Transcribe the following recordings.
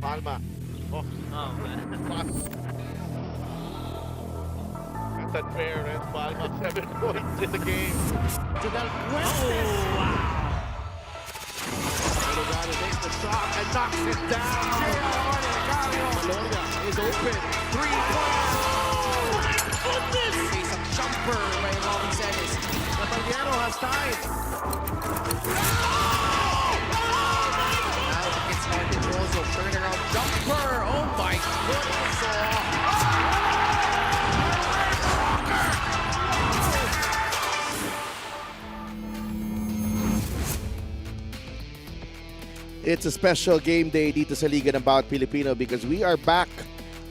Palma. Oh, man. that's unfair, and Palma 7 points in the game. To Del Fuentes. Oh, wow. Lugano takes the shot and knocks it down. Malonia is open. 3-point. Goodness! Face a jumper by Robin Celis. Natalliero has tied. Now it's Martin Rosso. Turnaround jumper. Oh my goodness. It's a special game day dito sa Liga ng Bawat Pilipino because we are back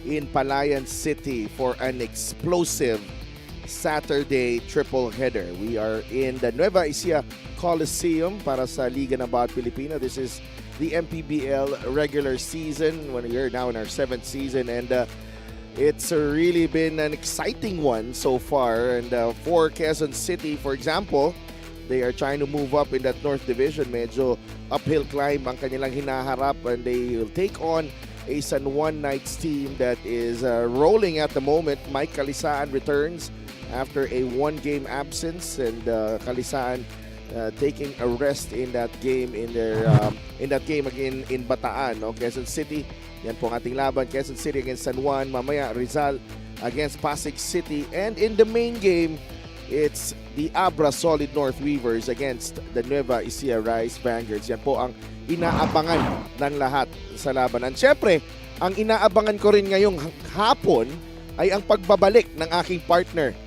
in Palayan City for an explosive Saturday triple header. We are in the Nueva Ecija Coliseum para sa Liga ng Bawat Pilipino. This is the MPBL regular season when we are now in our 7th season, and it's really been an exciting one so far. And for Quezon City, for example, they are trying to move up in that North Division. Medyo uphill climb ang kanilang hinaharap, and they will take on a San Juan Knights team that is rolling at the moment. Mike Kalisaan returns after a 1-game absence, and Kalisaan taking a rest in that game in that game again in Bataan. No? Quezon City, yan po ang ating laban. Quezon City against San Juan. Mamaya Rizal against Pasig City, and in the main game, it's the Abra Solid North Weavers against the Nueva Ecija Rice Vanguards. Yan po ang inaabangan ng lahat sa labanan. Siyempre, ang inaabangan ko rin ngayong hapon ay ang pagbabalik ng aking partner,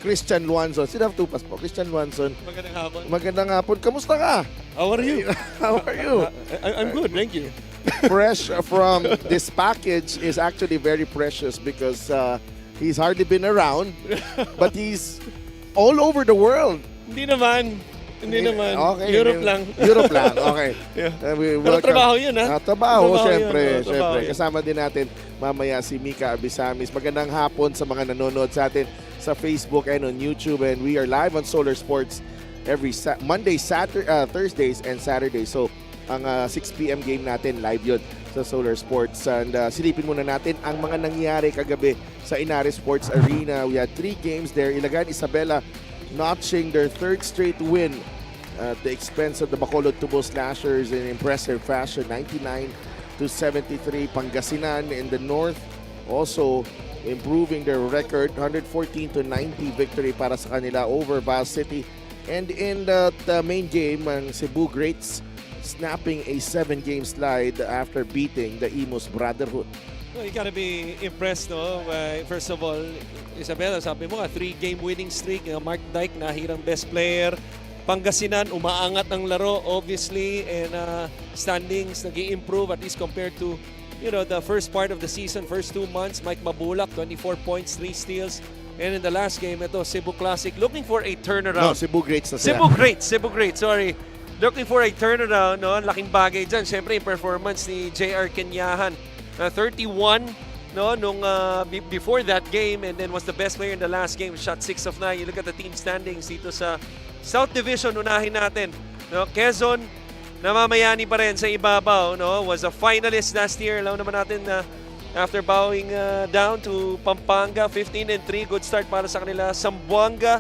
Christian Luanzon. Sino tupas po? Christian Luanzon. Magandang hapon. Magandang hapon. Kamusta ka? How are you? How are you? I'm good, thank you. Fresh from this package is actually very precious because he's hardly been around, but he's all over the world. Hindi naman. Okay. Europe lang. Europe lang, okay. Yeah. We Pero trabaho yun, ha? Trabaho, Trabaho syempre. yun, trabaho Syempre. yun. Kasama din natin mamaya si Mika Abisamis. Magandang hapon sa mga nanonood sa atin sa Facebook and on YouTube. And we are live on Solar Sports every Monday, Thursdays, and Saturdays. So, ang 6 p.m. game natin, live yun sa Solar Sports. And silipin muna natin ang mga nangyari kagabi sa Inari Sports Arena. We had 3 games there. Ilagan Isabela notching their 3rd straight win at the expense of the Bacolod Tubo Slashers in impressive fashion, 99-73. Pangasinan in the north also improving their record, 114-90 victory para sa kanila over Val City. And in the main game, ang Cebu Greats snapping a 7-game slide after beating the Imus Brotherhood. Well, you gotta be impressed, no? First of all, Isabela, sabi mo, 3-game winning streak. Mark Dyke, nahirang best player. Pangasinan, umaangat ang laro, obviously. And standings, nag-i-improve at least compared to, the first part of the season, first 2 months. Mike Mabulak, 24 points, 3 steals. And in the last game, ito, Cebu Classic, looking for a turnaround. No, Cebu Greats na sila. Cebu Greats, sorry. Looking for a turnaround, no? Laking bagay dyan. Siyempre, yung performance ni JR Kenyahan. 31 nung before that game, and then was the best player in the last game, shot 6 of 9. You look at the team standings dito sa South Division, unahin natin, no? Quezon namamayani pa rin sa ibabaw, no? Was a finalist last year. Alam naman natin na after bowing down to Pampanga, 15-3, good start para sa kanila. Zamboanga,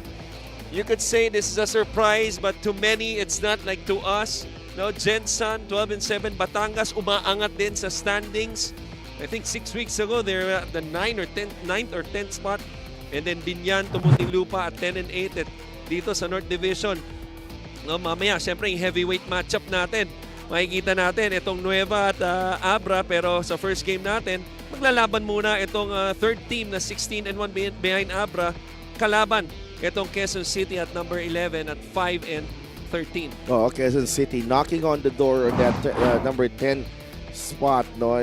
you could say this is a surprise, but to many it's not, like to us, no? Jensan 12-7. Batangas umaangat din sa standings. I think 6 weeks ago, they're at the 9th or 10th spot. And then Binyan, Muntinlupa at 10-8 at dito sa North Division. No, mamaya, siyempre yung heavyweight matchup natin. Makikita natin itong Nueva at Abra, pero sa first game natin, maglalaban muna itong third team na 16-1 behind Abra. Kalaban itong Quezon City at number 11 at 5-13. Oh, Quezon City knocking on the door on that number 10 spot, no,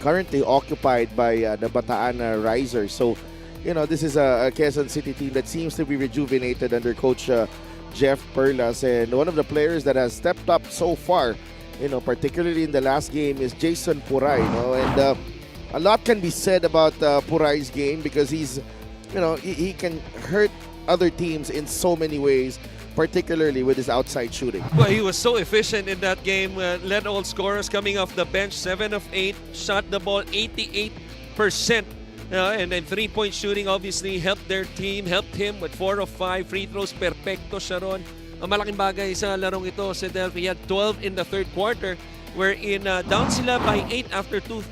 currently occupied by the Bataan Risers. So, this is a Quezon City team that seems to be rejuvenated under Coach Jeff Perlas, and one of the players that has stepped up so far, particularly in the last game, is Jason Puray. And a lot can be said about Puray's game because he's, he can hurt other teams in so many ways. particularly with his outside shooting. Well, he was so efficient in that game. Led all scorers coming off the bench. 7 of 8. Shot the ball 88%. And then three-point shooting obviously helped their team. Helped him with 4 of 5. Free throws, perfecto siya ron. Ang malaking bagay sa larong ito, si Delphi had 12 in the third quarter. Wherein down sila by 8 after two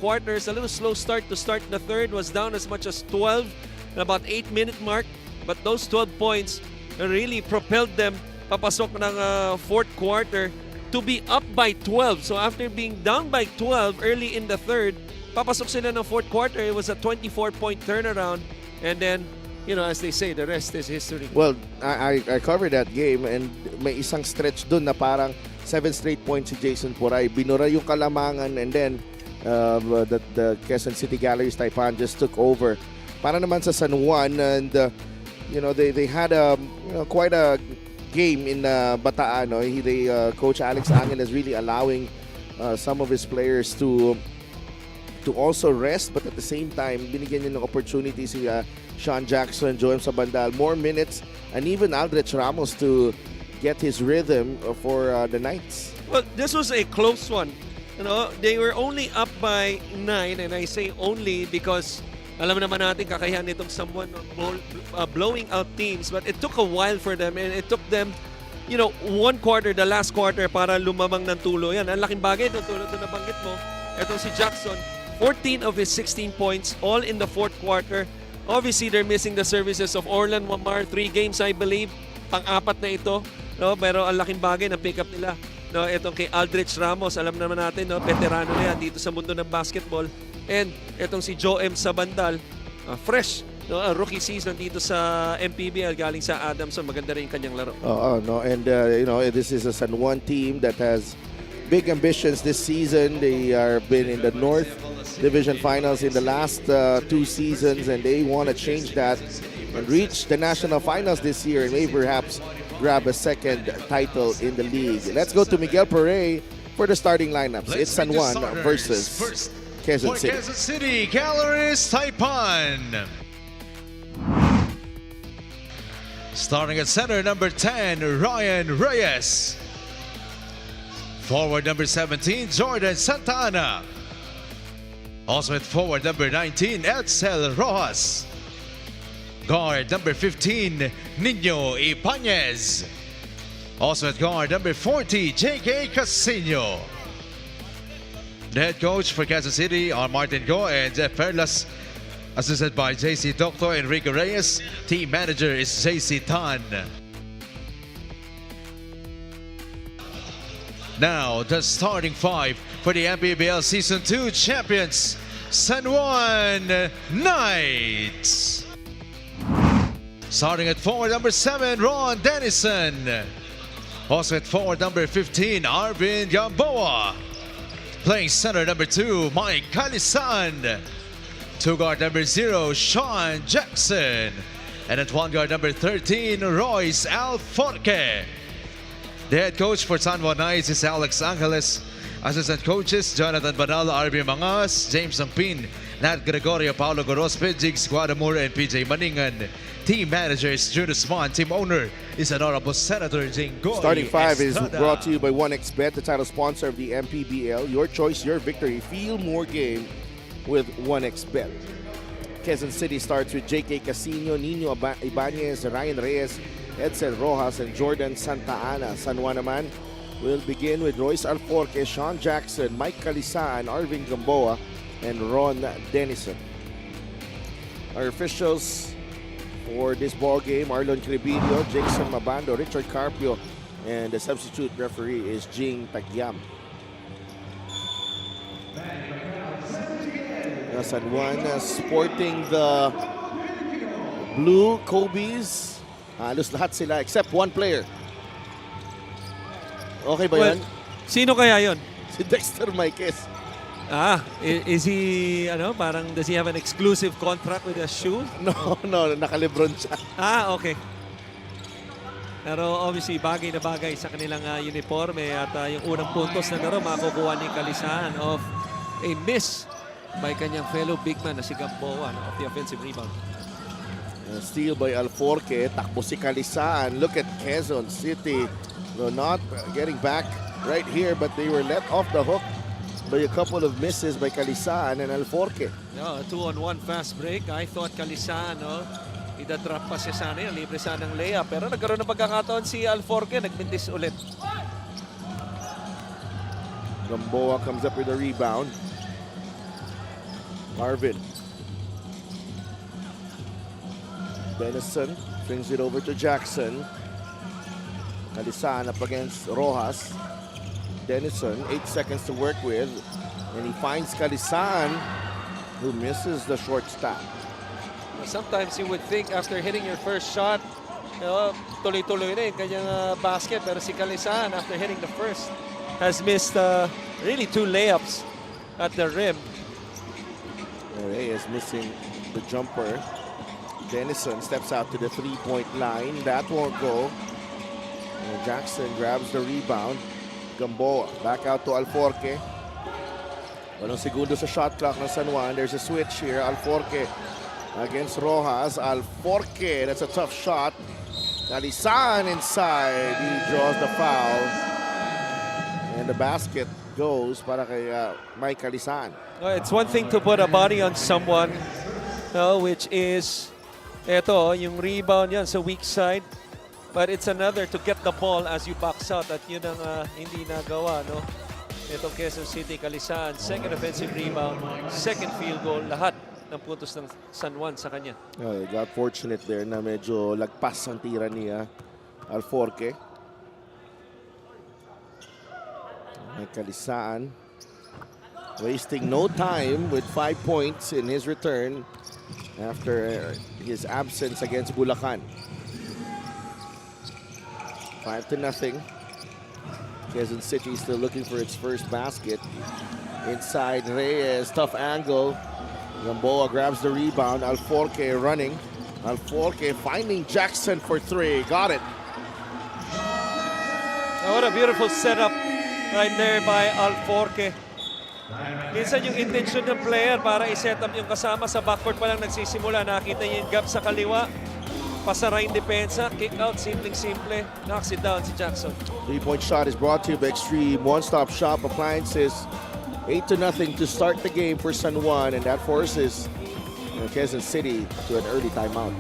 quarters. A little slow start to start the third. Was down as much as 12 at about 8-minute mark. But those 12 points really propelled them papasok ng fourth quarter to be up by 12. So after being down by 12 early in the third, papasok sila ng fourth quarter. It was a 24-point turnaround. And then, you know, as they say, the rest is history. Well, I covered that game and may isang stretch dun na parang 7 straight points si Jason Puray. Binura yung kalamangan and then the Quezon City Galleries Taipan just took over. Para naman sa San Juan and you know they had quite a game in Bataan. No? Coach Alex Angel is really allowing some of his players to also rest, but at the same time binigyan niya ng opportunity si Sean Jackson, Joem Sabandal, more minutes, and even Aldrich Ramos to get his rhythm for the Knights. Well, this was a close one. You know, they were only up by 9, and I say only because alam naman natin kakayahan nitong someone blowing out teams, but it took a while for them, and it took them, you know, one quarter, the last quarter, para lumamang ng tulo. Yan, ang laking bagay doon, tulad na nabanggit mo. Itong si Jackson, 14 of his 16 points, all in the fourth quarter. Obviously, they're missing the services of Orlan Wamar. 3 games, I believe. Pang-apat na ito. No, pero ang laking bagay na pick up nila. No, itong kay Aldrich Ramos, alam naman natin, no, veterano na yan dito sa mundo ng basketball. And itong si Joem Sabandal, fresh, no, rookie season dito sa MPBL galing sa Adamson. Maganda rin kanyang laro. No, and you know, this is a San Juan team that has big ambitions this season. They are been in the North Division Finals in the last 2 seasons, and they want to change that and reach the national finals this year and maybe perhaps grab a second title in the league. Let's go to Miguel Pere for the starting lineups. It's San Juan versus Quezon City. Quezon City Galleries Taipan. Starting at center, number 10, Ryan Reyes. Forward number 17, Jordan Santana. Also at forward number 19, Edsel Rojas. Guard number 15, Nino Ibanez. Also at guard number 40, J.K. Casino. The head coach for Quezon City are Martin Go and Jeff Perlas, assisted by JC Doctor Enrique Reyes. Team manager is JC Tan. Now the starting 5 for the MPBL Season 2 champions, San Juan Knights. Starting at forward number 7, Ron Dennison. Also at forward number 15, Arvin Gamboa. Playing center number 2, Mike Calisan. 2 guard number 0, Sean Jackson. And at 1 guard number 13, Royce Alforque. The head coach for San Juan Knights is Alex Angeles. Assistant coaches, Jonathan Banal, RB Mangas, James Sampin, Nat Gregorio, Paulo Gorospe, Jigs Guadamur, and PJ Maningan. Team manager is Judas Mon. Team owner is Honorable Senator Jingoy Starting 5 is Estrada. brought to you by 1xBet, the title sponsor of the MPBL. Your choice, your victory. Feel more game with 1xBet. Quezon City starts with J.K. Casino, Nino Ibanez, Ryan Reyes, Edsel Rojas, and Jordan Santa Ana. San Juan naman will begin with Royce Alforque, Sean Jackson, Mike Calisan, Arvin Gamboa, and Ron Dennison. Our officials for this ball game, Arlon Crebillo, Jason Mabando, Richard Carpio, and the substitute referee is Jing Tagyam. San Juan sporting the blue Kobe's. Halos lahat sila except one player. Okay ba yan? Sino kaya yon? Si Dexter Maiquez. Is he, parang does he have an exclusive contract with a shoe? No, naka-Lebron siya. Okay. Pero obviously, bagay na bagay sa kanilang uniforme at yung unang puntos na laro makukuha ni Kalisan of a miss by kanyang fellow big man na si Gamboa of the offensive rebound. Steal by Alforque. Takbo si Calisaan. Look at Quezon City. No, not getting back right here, but they were let off the hook by a couple of misses by Calisaan and Alforque. No, 2-on-1 fast break. I thought Calisaan, no? Ida-drop pa siya sana yun. Libre sana ng layup. Pero nagkaroon ng pagkakataon si Alforque. Nagmintis ulit. Gamboa comes up with a rebound. Marvin. Denison swings it over to Jackson. Calisaan up against Rojas. Denison, 8 seconds to work with. And he finds Calisaan, who misses the short stop. Sometimes you would think after hitting your first shot, tuloy-tuloy na yung kanyang basket. Pero si Calisaan, after hitting the first, has missed really 2 layups at the rim. Reyes missing the jumper. Denison steps out to the three-point line. That won't go. And Jackson grabs the rebound. Gamboa back out to Alforque. Walang segundo sa shot clock ng San Juan. There's a switch here. Alforque against Rojas. Alforque, that's a tough shot. Calisaan inside. He draws the foul. And the basket goes para kay Mike Calisaan. It's one thing to put a body on someone, which is eto, yung rebound yan sa weak side. But it's another to get the ball as you box out at yun ang hindi nagawa, no? Ito Quezon City, Calisaan, second offensive rebound, second field goal, lahat ng puntos ng San Juan sa kanya. Got fortunate there na medyo lagpas ang tira ni Alforque. May Calisaan wasting no time with 5 points in his return after his absence against Bulacan. 5-0. Quezon City still looking for its first basket. Inside Reyes, tough angle. Gamboa grabs the rebound. Alforque running. Alforque finding Jackson for 3. Got it. Oh, what a beautiful setup right there by Alforque. Minsan yung intention ng player para i-set up yung kasama sa backcourt pa lang nagsisimula. Nakita niya yung gap sa kaliwa. Pasara yung depensa. Kick out, simpleng-simple. Knocks it down si Jackson. 3-point shot is brought to you by Extreme One-Stop Shop Appliances. 8-0 to start the game for San Juan, and that forces Quezon City to an early timeout.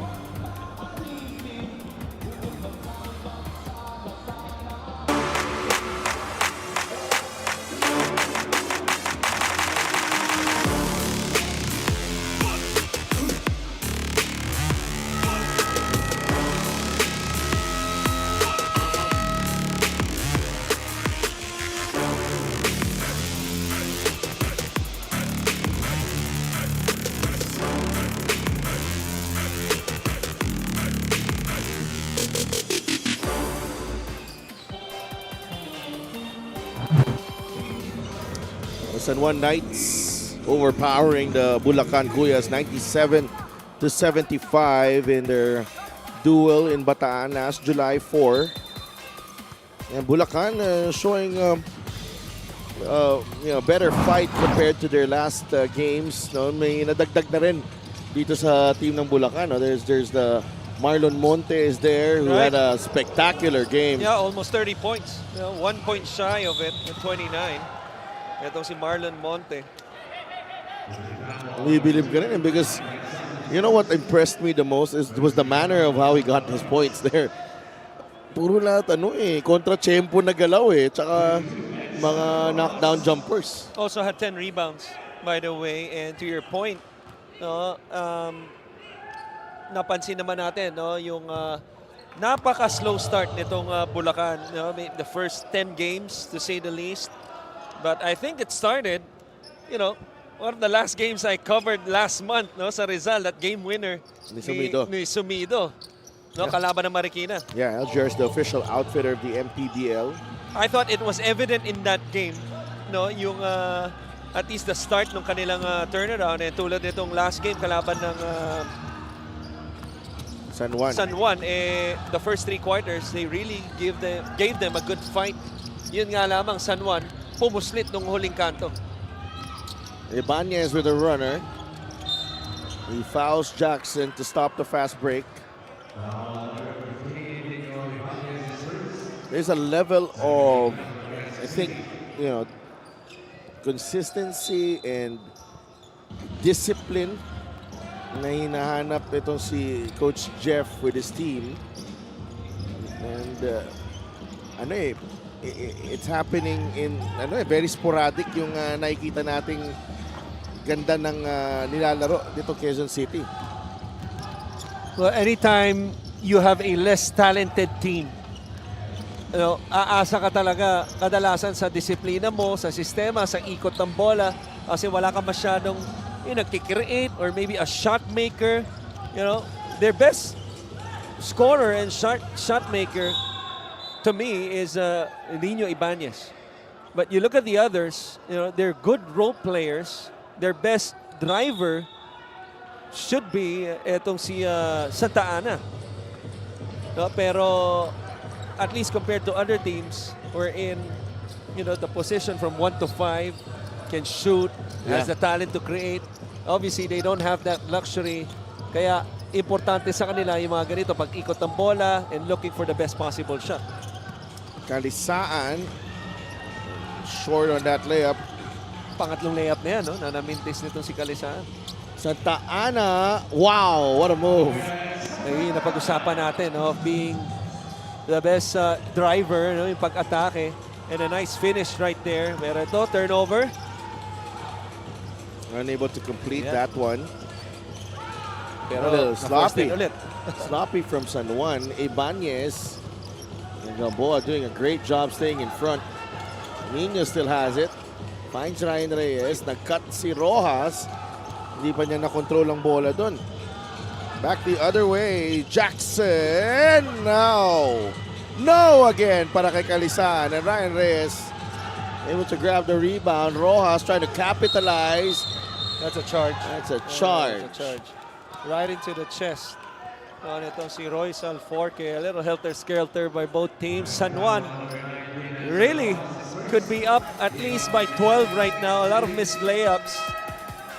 San Juan Knights overpowering the Bulacan Cuyas 97-75 in their duel in Bataan last July 4. And Bulacan showing better fight compared to their last games. No, may nadagdag na rin dito sa team ng Bulacan. No? There's the Marlon Monte is there who had a spectacular game. Yeah, almost 30 points. 1 point shy of it at 29. Itong si Marlon Monte. We believe ka rin because you know what impressed me the most was the manner of how he got his points there. Puro lahat kontra-tempo na galaw tsaka mga knockdown jumpers. Also had 10 rebounds, by the way. And to your point, napansin naman natin yung napaka-slow start nitong Bulacan. The first 10 games, to say the least. But I think it started, one of the last games I covered last month, sa Rizal, that game winner ni Sumido. Kalaban ng Marikina. Yeah, Algier is the official outfitter of the MPBL. I thought it was evident in that game, yung at least the start ng kanilang turnaround. And tulad nitong last game, kalaban ng San Juan, the first 3 quarters, they really gave them a good fight. Yun nga lamang, San Juan, pumuslit nung huling kanto. Ibanez with a runner. He fouls Jackson to stop the fast break. There's a level of, I think, consistency and discipline na hinahanap itong si Coach Jeff with his team. And it's happening in very sporadic yung nakikita nating ganda ng nilalaro dito Quezon City. Well, anytime you have a less talented team, aasa ka talaga kadalasan sa disiplina mo, sa sistema, sa ikot ng bola kasi wala ka masyadong nagkikreate or maybe a shot maker. Their best scorer and shot maker to me is Lino Ibanez. But you look at the others, they're good role players. Their best driver should be etong si Santa Ana. Pero at least compared to other teams, we're in the position from 1 to 5, can shoot, has the talent to create. Obviously, they don't have that luxury. Kaya importante sa kanila yung mga ganito, pag-ikot ng bola and looking for the best possible shot. Kalisaan, short on that layup. Pangatlong layup na yan, na namintis nitong si Kalisaan. Santa Ana, wow, what a move. Ay, napag-usapan natin of being the best driver, yung pag-atake. And a nice finish right there. Pero ito, turnover. Unable to complete that one. Pero a little sloppy. ulit. Sloppy from San Juan. Ibanez and Gamboa doing a great job staying in front. Nino still has it. Finds Ryan Reyes. Nag-cut si Rojas. Hindi pa niya na-control ang bola doon. Back the other way. Jackson. No again para kay Kalisaan. And Ryan Reyes able to grab the rebound. Rojas trying to capitalize. That's a charge. That's a charge. That's a charge. Right into the chest. Ito si Royce Alforque. A little helter-skelter by both teams. San Juan really could be up at least by 12 right now. A lot of missed layups.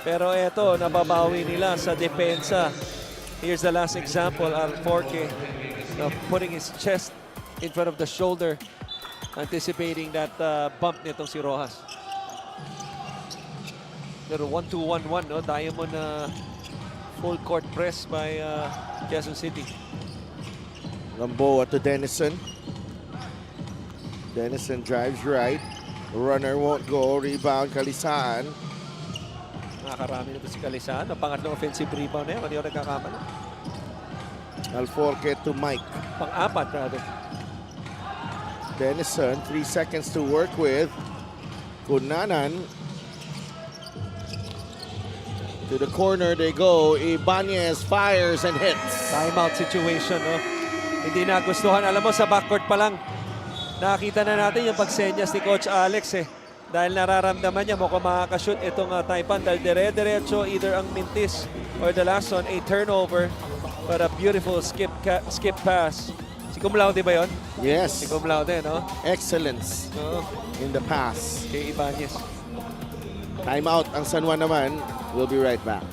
Pero ito, nababawi nila sa depensa. Here's the last example. Alforque putting his chest in front of the shoulder, anticipating that bump nitong si Rojas. Pero 1-2-1-1, Diamond full court press by Quezon City. Gamboa to Denison. Denison drives right. Runner won't go. Rebound, Kalisaan. Nakakarami na ito si Kalisaan. Ang pangatlong offensive rebound na yan. Hindi ako nagkakamali. Alforque to Mike. Pang-apat, rather. Denison, 3 seconds to work with. Kunanan. To the corner they go. Ibanez fires and hits. Timeout situation, Hindi nagustuhan. Alam mo, sa backcourt pa lang, nakita na natin yung pagsenyas ni Coach Alex, Dahil nararamdaman niya mukhang makakashoot itong Taipan. Dahil dire-diretso, either ang mintis or the last one, a turnover. But a beautiful skip pass. Si Cum Laude ba yun? Yes. Si Cum Laude, Excellence in the pass. Kay Ibanez. Timeout ang San Juan naman. We'll be right back.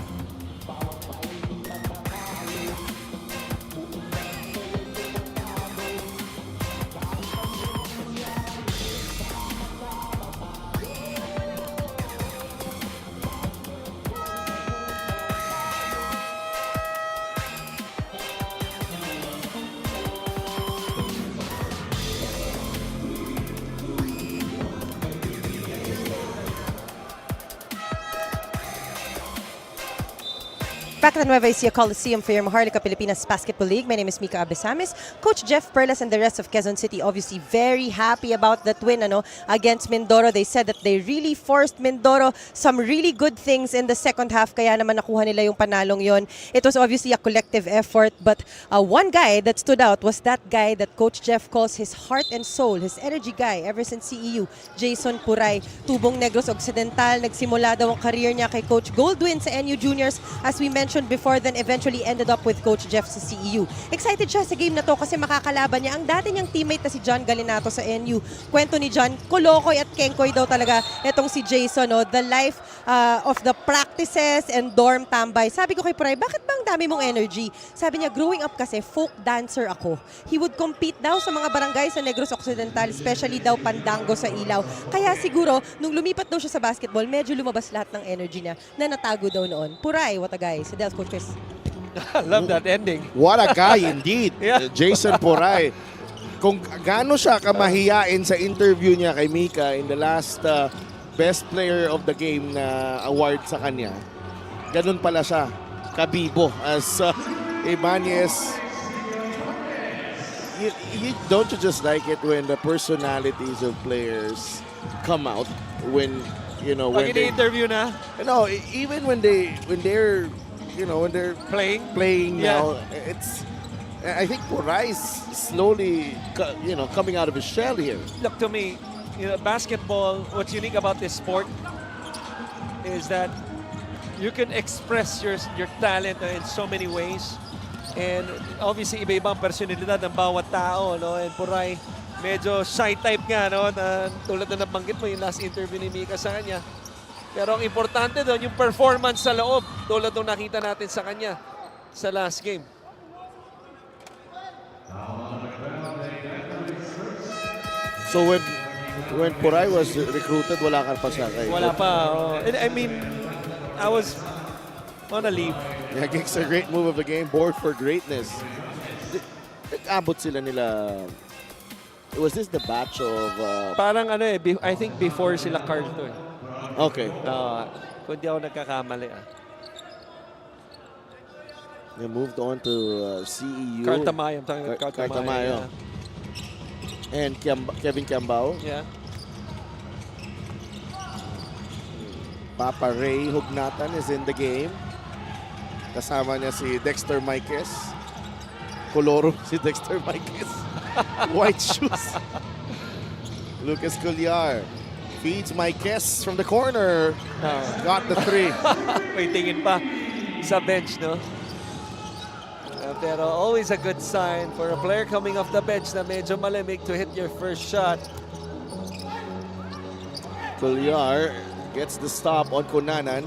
Back at the Nueva Ecija Coliseum for your Maharlika Pilipinas Basketball League. My name is Mika Abesamis. Coach Jeff Perlas and the rest of Quezon City obviously very happy about that win against Mindoro. They said that they really forced Mindoro some really good things in the second half. Kaya naman nakuha nila yung panalong yon. It was obviously a collective effort. But one guy that stood out was that guy that Coach Jeff calls his heart and soul, his energy guy ever since CEU, Jason Puray. Tubong Negros Occidental. Nagsimula daw ang career niya kay Coach Goldwyn sa NU Juniors. As we mentioned, mentioned before, then eventually ended up with Coach Jeff sa CEU. Excited siya sa game na to kasi makakalaban niya ang dati niyang teammate na si John Galinato sa NU. Kwento ni John, kolokoy at kengkoy daw talaga itong si Jason, no? The life of the practices and dorm tambay. Sabi ko kay Puray, bakit bang dami mong energy? Sabi niya, growing up kasi, folk dancer ako. He would compete daw sa mga barangay sa Negros Occidental, especially daw pandango sa ilaw. Kaya siguro, nung lumipat daw siya sa basketball, medyo lumabas lahat ng energy niya na natago daw noon. Puray, what a guy. Si Dels, Coach Chris. I love that ending. What a guy indeed. Yeah. Jason Poray. Kung gaano siya kamahiyain sa interview niya kay Mika in the last best player of the game na award sa kanya, ganun pala siya kabibo as Ibanez. Don't you just like it when the personalities of players come out when Pag ini-interview na, even when they're playing Yeah. now, I think Puray is slowly coming out of his shell here. look, to me, basketball, what's unique about this sport is that you can express your talent in so many ways. And obviously, iba-ibang personalidad ng bawat tao, no? And Puray, medyo shy type nga, no? Tulad na nabanggit mo yung last interview ni Mika sa kanya. Pero ang importante doon, yung performance sa loob, tulad nung nakita natin sa kanya sa last game. So when Puray was recruited, wala ka pa siya kay Wala pa. Oh. And I mean, I was on a leave. Yeah, Gigs a great move of the game. Board for greatness. Nag-abot sila nila. Was this the batch of... Parang I think before sila Carl to eh. Okay. Kung di ako nagkakamali They moved on to CEU. Carl Tamayo. I'm talking about Carl Carl Tamayo. Tamayo. And Kevin Kiambao. Yeah. Papa Ray Hugnatan is in the game. Kasama niya si Dexter Miquez. Koloro si Dexter Miquez. White shoes. Lucas Colliar feeds Miquez from the corner. Got the three. May tingin pa sa bench, no? Pero always a good sign for a player coming off the bench na medyo malamig to hit your first shot. Colliar gets the stop on Kunanan.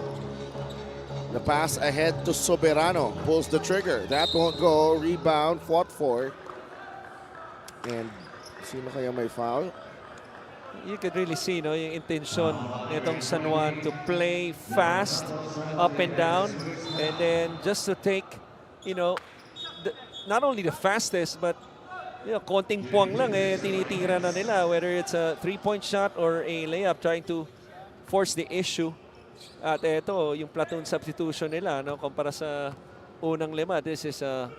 The pass ahead to Soberano. Pulls the trigger. That won't go. Rebound. Fought for. And sino kaya may foul? You could really see, no, yung intention nitong San Juan to play fast, up and down, and then just to take, not only the fastest, but konting puwang lang tinitira na nila, whether it's a three-point shot or a layup, trying to force the issue. At ito, yung platoon substitution nila, no, kumpara sa unang lima, this is a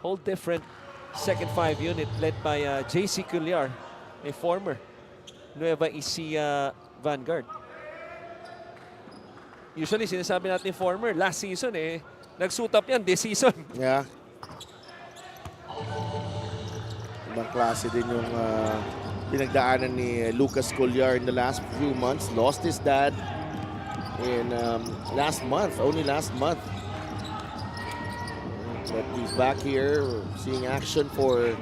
whole different second five unit led by JC Colliar, a former Nueva Ecija Vanguard. Usually, sinasabi natin former, last season nagsuit up yan this season. Yeah. Ibang klase din yung pinagdaanan ni Lucas Colliar in the last few months. Lost his dad in only last month. But he's back here, seeing action for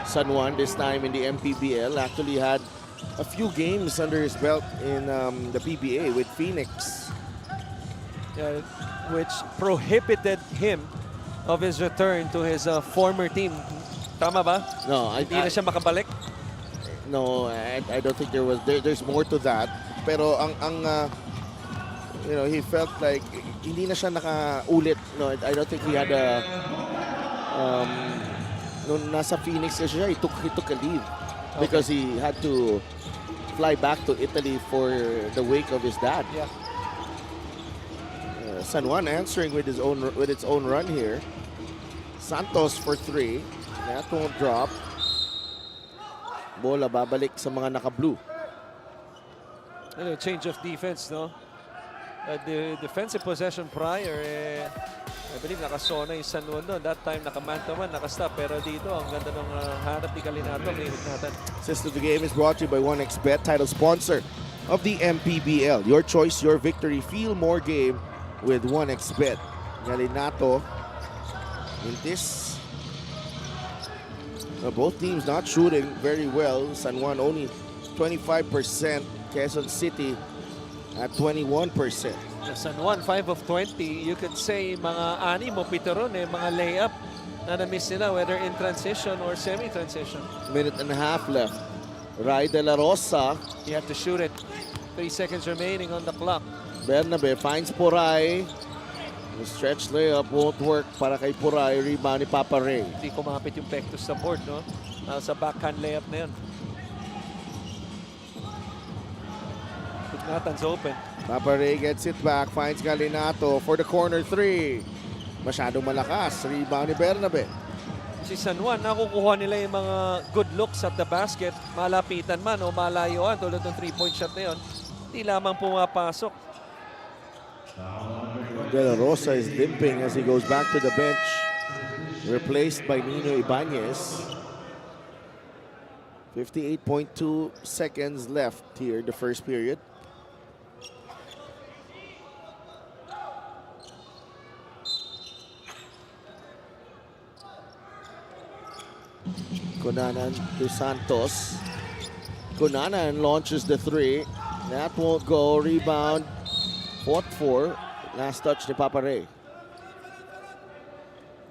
San Juan, this time in the MPBL. Actually had a few games under his belt in the PBA with Phoenix. Which prohibited him of his return to his former team. Tama ba? No, Hindi na siya makabalik? No, I don't think there's more to that. Pero he felt like hindi na siya nakaulit. No, I don't think he had a nung nasa Phoenix siya, he took a leave because he had to fly back to Italy for the wake of his dad. Yeah. San Juan answering with its own run here. Santos for three. That won't drop. Bola babalik sa mga naka-blue. Change of defense, no? The defensive possession prior, I believe nakasona yung San Juan doon. That time naka-man-to-man, naka-stop. Pero dito, ang ganda ng hanap ni Galinato. Assist of the game is brought to you by 1xBet, title sponsor of the MPBL. Your choice, your victory. Feel more game with 1xBet. Galinato. Mintis. Both teams not shooting very well. San Juan only 25%. Quezon City at 21%. San Juan, 5 of 20. You could say mga 6 o 7 ron mga layup na na-miss nila, whether in transition or semi-transition. Minute and a half left. Ray de la Rosa. You have to shoot it. 3 seconds remaining on the clock. Bernabe finds Puray. The stretch layup won't work para kay Puray. Rebound ni Papa Ray. Hindi kumapit yung Pectus sa board, no? Sa backhand layup na yun. Nathan's open. Papa Ray gets it back. Finds Galinato for the corner 3. Masyadong malakas. Rebound ni Bernabe. Si San Juan, nakukuha nila yung mga good looks at the basket. Malapitan man o malayuan tulad ng 3-point shot na yun. Hindi lamang pumapasok. De La Rosa is limping as he goes back to the bench. Replaced by Nino Ibanez. 58.2 seconds left here, the first period. Cunanan to Santos. Cunanan launches the 3. That won't go. Rebound. Fought for. Last touch ni Papa Ray.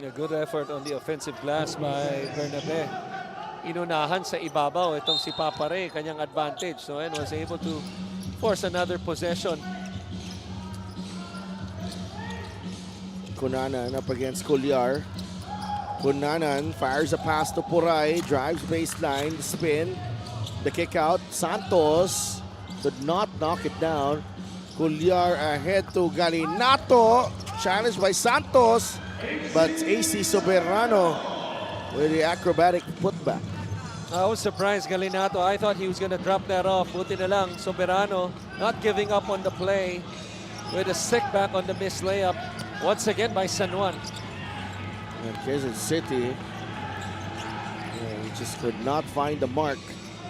A good effort on the offensive glass by Bernabe. Inunahan sa ibabaw itong si Papa Ray, kanyang advantage. So, and was able to force another possession. Cunanan up against Culyar. Cunanan fires a pass to Puray. Drives baseline. Spin. The kick out. Santos could not knock it down. Culyar ahead to Galinato. Challenged by Santos. But AC Soberano with the acrobatic putback. I was surprised, Galinato. I thought he was going to drop that off. Buti na lang, Soberano not giving up on the play with a sick back on the missed layup. Once again by San Juan. And Quezon City just could not find the mark.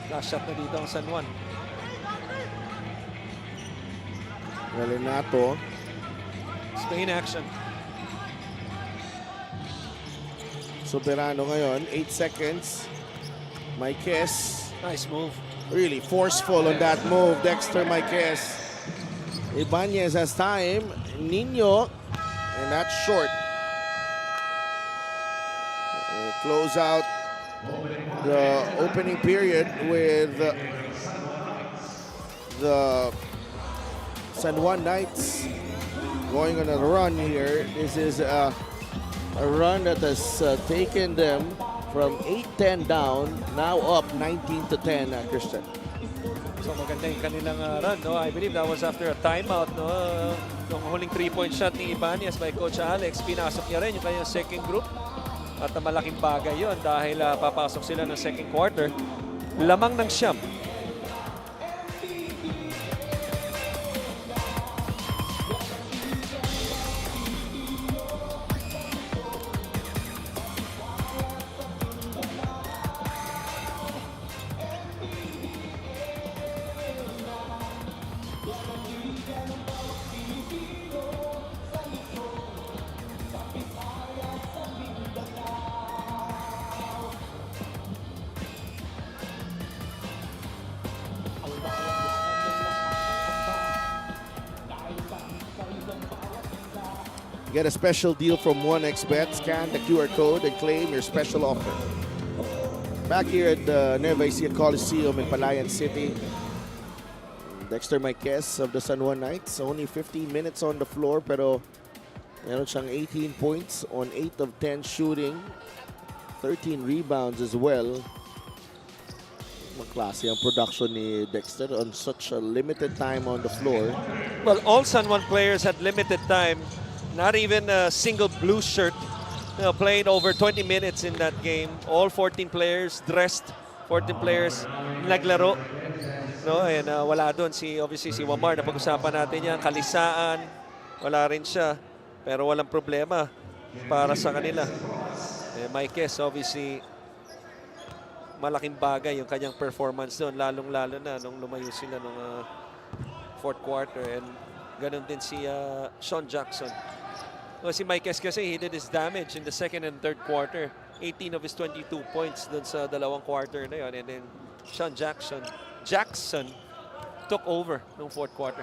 Last shot na dito ang San Juan. Galinato. Spain action. Soberano ngayon, 8 seconds. Maiquez, Nice move. really forceful on that move. Dexter Maiquez. Ibanez has time. Nino, and that's short. Close out the opening period with the San Juan Knights going on a run here. This is a run that has taken them from 8-10 down, now up 19-10, Christian. So maganda yung kanilang run, no? I believe that was after a timeout, no? Nung huling 3-point shot ni Ibanez by Coach Alex, pinasok niya rin yung kanyang second group. At malaking bagay yun dahil papasok sila ng second quarter. Lamang ng siyam. Get a special deal from 1xBet. Scan the QR code and claim your special offer. Back here at the Nueva Ecija Coliseum in Palayan City. Dexter Maiquez of the San Juan Knights. Only 15 minutes on the floor pero meron siyang 18 points on 8 of 10 shooting. 13 rebounds as well. Maklase ang production ni Dexter on such a limited time on the floor. Well, all San Juan players had limited time. Not even a single blue shirt. Played over 20 minutes in that game. All 14 players dressed. 14 players naglaro. No, and wala doon obviously si Wamar, na pag-usapan natin yan. Kalisaan, wala rin siya. Pero walang problema para sa kanila. Maiquez, obviously, malaking bagay yung kanyang performance doon. Lalong-lalo na nung lumayo sila nung fourth quarter. And ganun din si Sean Jackson. O si Mike kasi, he did his damage in the second and third quarter. 18 of his 22 points dun sa dalawang quarter na yun. And then Sean Jackson took over nung fourth quarter.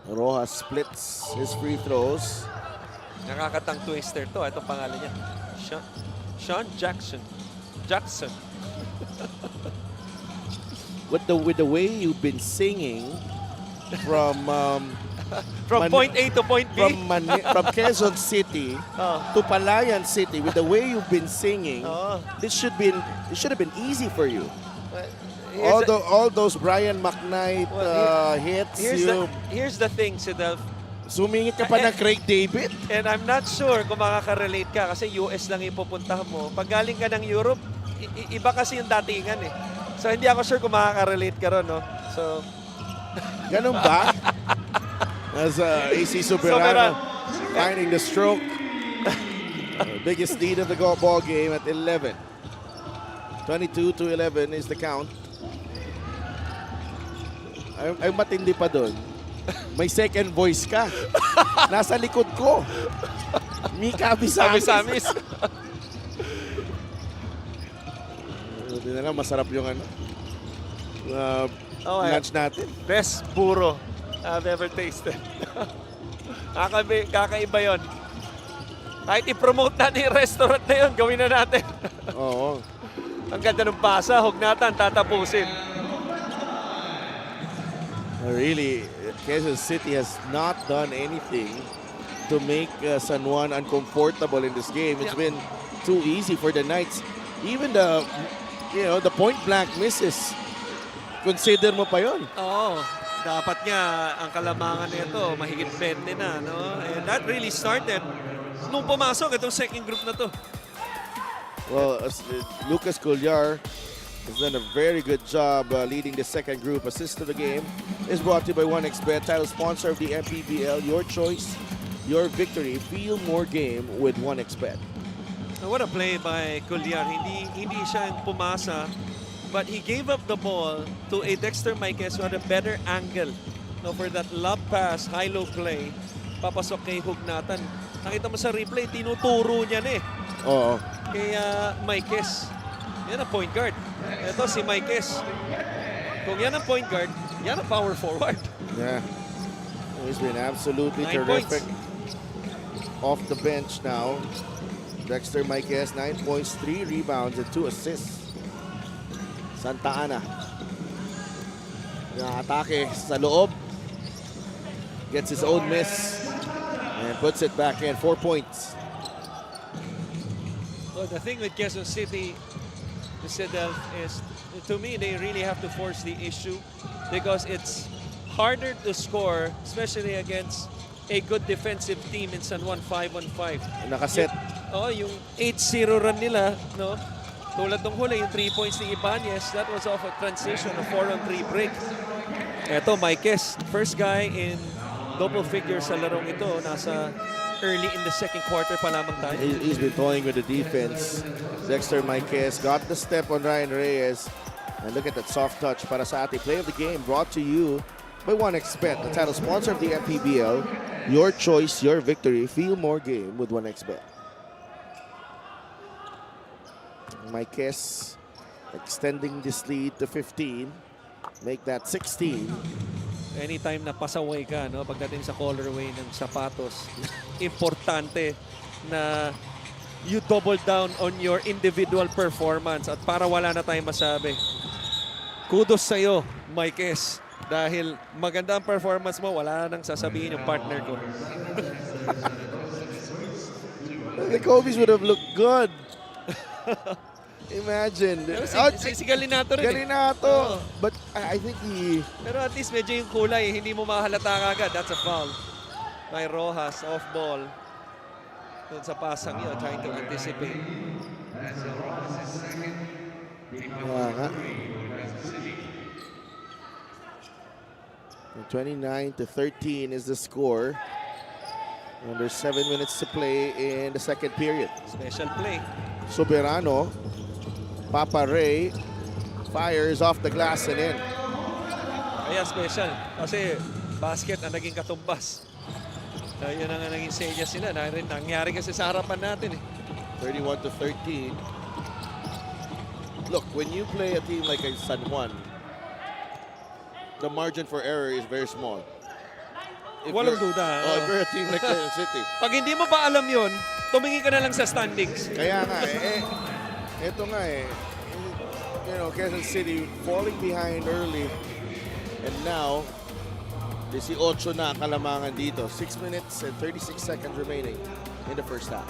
Rojas splits his free throws. Nakakatang twister to. Itong pangalan niya. Sean Jackson. With the way you've been singing from From point A to point B. from Quezon City to Palayan City, with the way you've been singing, it should have been easy for you. All those Brian McKnight hits. Here's the thing, Sidel. Sumingit ka pa ng Craig David. And I'm not sure kung makaka-relate ka kasi US lang ipupuntahan mo. Pag galing ka ng Europe, iba kasi yung datingan eh. So hindi ako sure kung makaka-relate ka ron, no? So, ganun ba? As AC Soberano finding the stroke. Biggest lead of the ball game at 11. 22-11 is the count. Ay matindi pa doon. May second voice ka. Nasa likod ko. Mika Abisamis. Hindi na lang, masarap yung lunch natin. Best burro I've ever tasted. Kakaiba yun. Kahit i-promote natin yung restaurant na yun, gawin na natin. Oo. Ang ganda ng pasa, hugnatan, tatapusin. Really, Quezon City has not done anything to make San Juan uncomfortable in this game. It's been too easy for the Knights. Even the point blank misses. Consider mo pa yon. Oo. Dapat nga ang kalamangan nito mahigit 20 na, no? And that really started nung pumasok itong second group na to. Well, Lucas Collar has done a very good job leading the second group. Assist to the game is brought to you by 1xBet, title sponsor of the MPBL. Your choice, your victory. Feel more game with 1xBet. What a play by Collier. Hindi siya yung pumasa, but he gave up the ball to a Dexter Maiquez who had a better angle, no, for that lob pass, high-low play. Papasok kay Hugnatan. Nakita mo sa replay, tinuturo niya na eh. Oo. Kay Maiquez. Yan ang point guard. Ito si Maiquez. Kung yan ang point guard, yan ang power forward. Yeah. He's been absolutely 9 terrific. points. Off the bench now. Dexter Maiquez, 9 points, 3 rebounds, and 2 assists. Santa Ana. Atake sa loob. Gets his own miss. And puts it back in. 4 points. Well, the thing with Quezon City is, to me, they really have to force the issue because it's harder to score, especially against a good defensive team in San Juan 5-on-5. Nakaset. Yung 8-0 run nila, no? Tulad ng huli, yung 3 points ni Ibanez, that was off a transition, a 4-on-3 break. Eto, Maiquez, first guy in double figures sa larong ito. Nasa early in the second quarter pa lamang tayo. He's been toying with the defense. Dexter Maiquez got the step on Ryan Reyes. And look at that soft touch para sa ating play of the game, brought to you by 1xBet, the title sponsor of the MPBL. Your choice, your victory. Feel more game with 1xBet. Maiquez extending this lead to 15. Make that 16. Anytime na pasaway ka, no, pagdating sa colorway ng sapatos, importante na you double down on your individual performance. At para wala na tayong masabi, kudos sa'yo, Maiquez. Dahil maganda ang performance mo, wala nang sasabihin yung partner ko. The Kobe's would have looked good. Imagine. Si Galinato rin. Galinato. But I think he... Pero at least medyo yung kulay, hindi mo mahalata agad. That's a foul. By Rojas, off ball. Doon sa pasang yun, trying to anticipate. 29-13 is the score. And there's 7 minutes to play in the second period. Special play. Soberano, Papa Ray, fires off the glass and in. Kaya special. Kasi basket na naging katumbas. Yun ang naging senyas nila. Nangyari kasi sa harapan natin eh. 31-13. Look, when you play a team like San Juan, the margin for error is very small. Walang duda. If you're a team like Quezon City. Pag hindi mo ba alam yun, tumingin ka na lang sa standings. Kaya nga ito nga you know, Quezon City falling behind early, and now 18 na kalamangan dito. 6 minutes and 36 seconds remaining in the first half.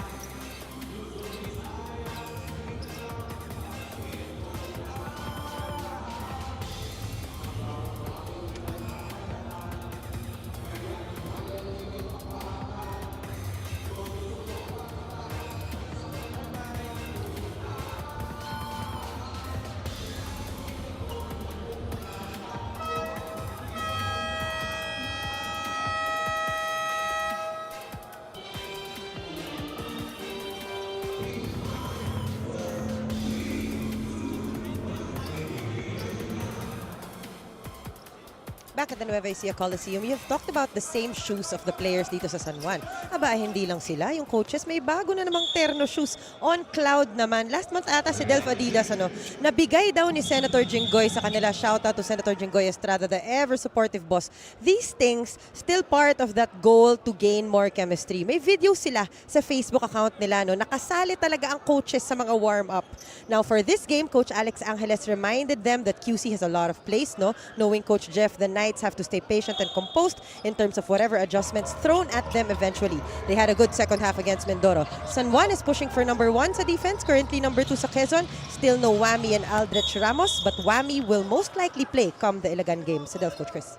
Back at the Nueva Ecija Coliseum, you've talked about the same shoes of the players dito sa San Juan. Aba, hindi lang sila. Yung coaches, may bago na namang terno shoes. On cloud naman. Last month ata si Delph Adidas, nabigay daw ni Senator Jinggoy sa kanila. Shout out to Senator Jinggoy Estrada, the ever supportive boss. These things, still part of that goal to gain more chemistry. May video sila sa Facebook account nila. Nakasali talaga ang coaches sa mga warm-up. Now, for this game, Coach Alex Angeles reminded them that QC has a lot of place, knowing Coach Jeff, the Knights have to stay patient and composed in terms of whatever adjustments thrown at them eventually. They had a good second half against Mindoro. San Juan is pushing for number 1 sa defense, currently number 2 sa Quezon. Still no Wami and Aldrich Ramos, but Wami will most likely play come the Ilagan game. Sa Coach Chris.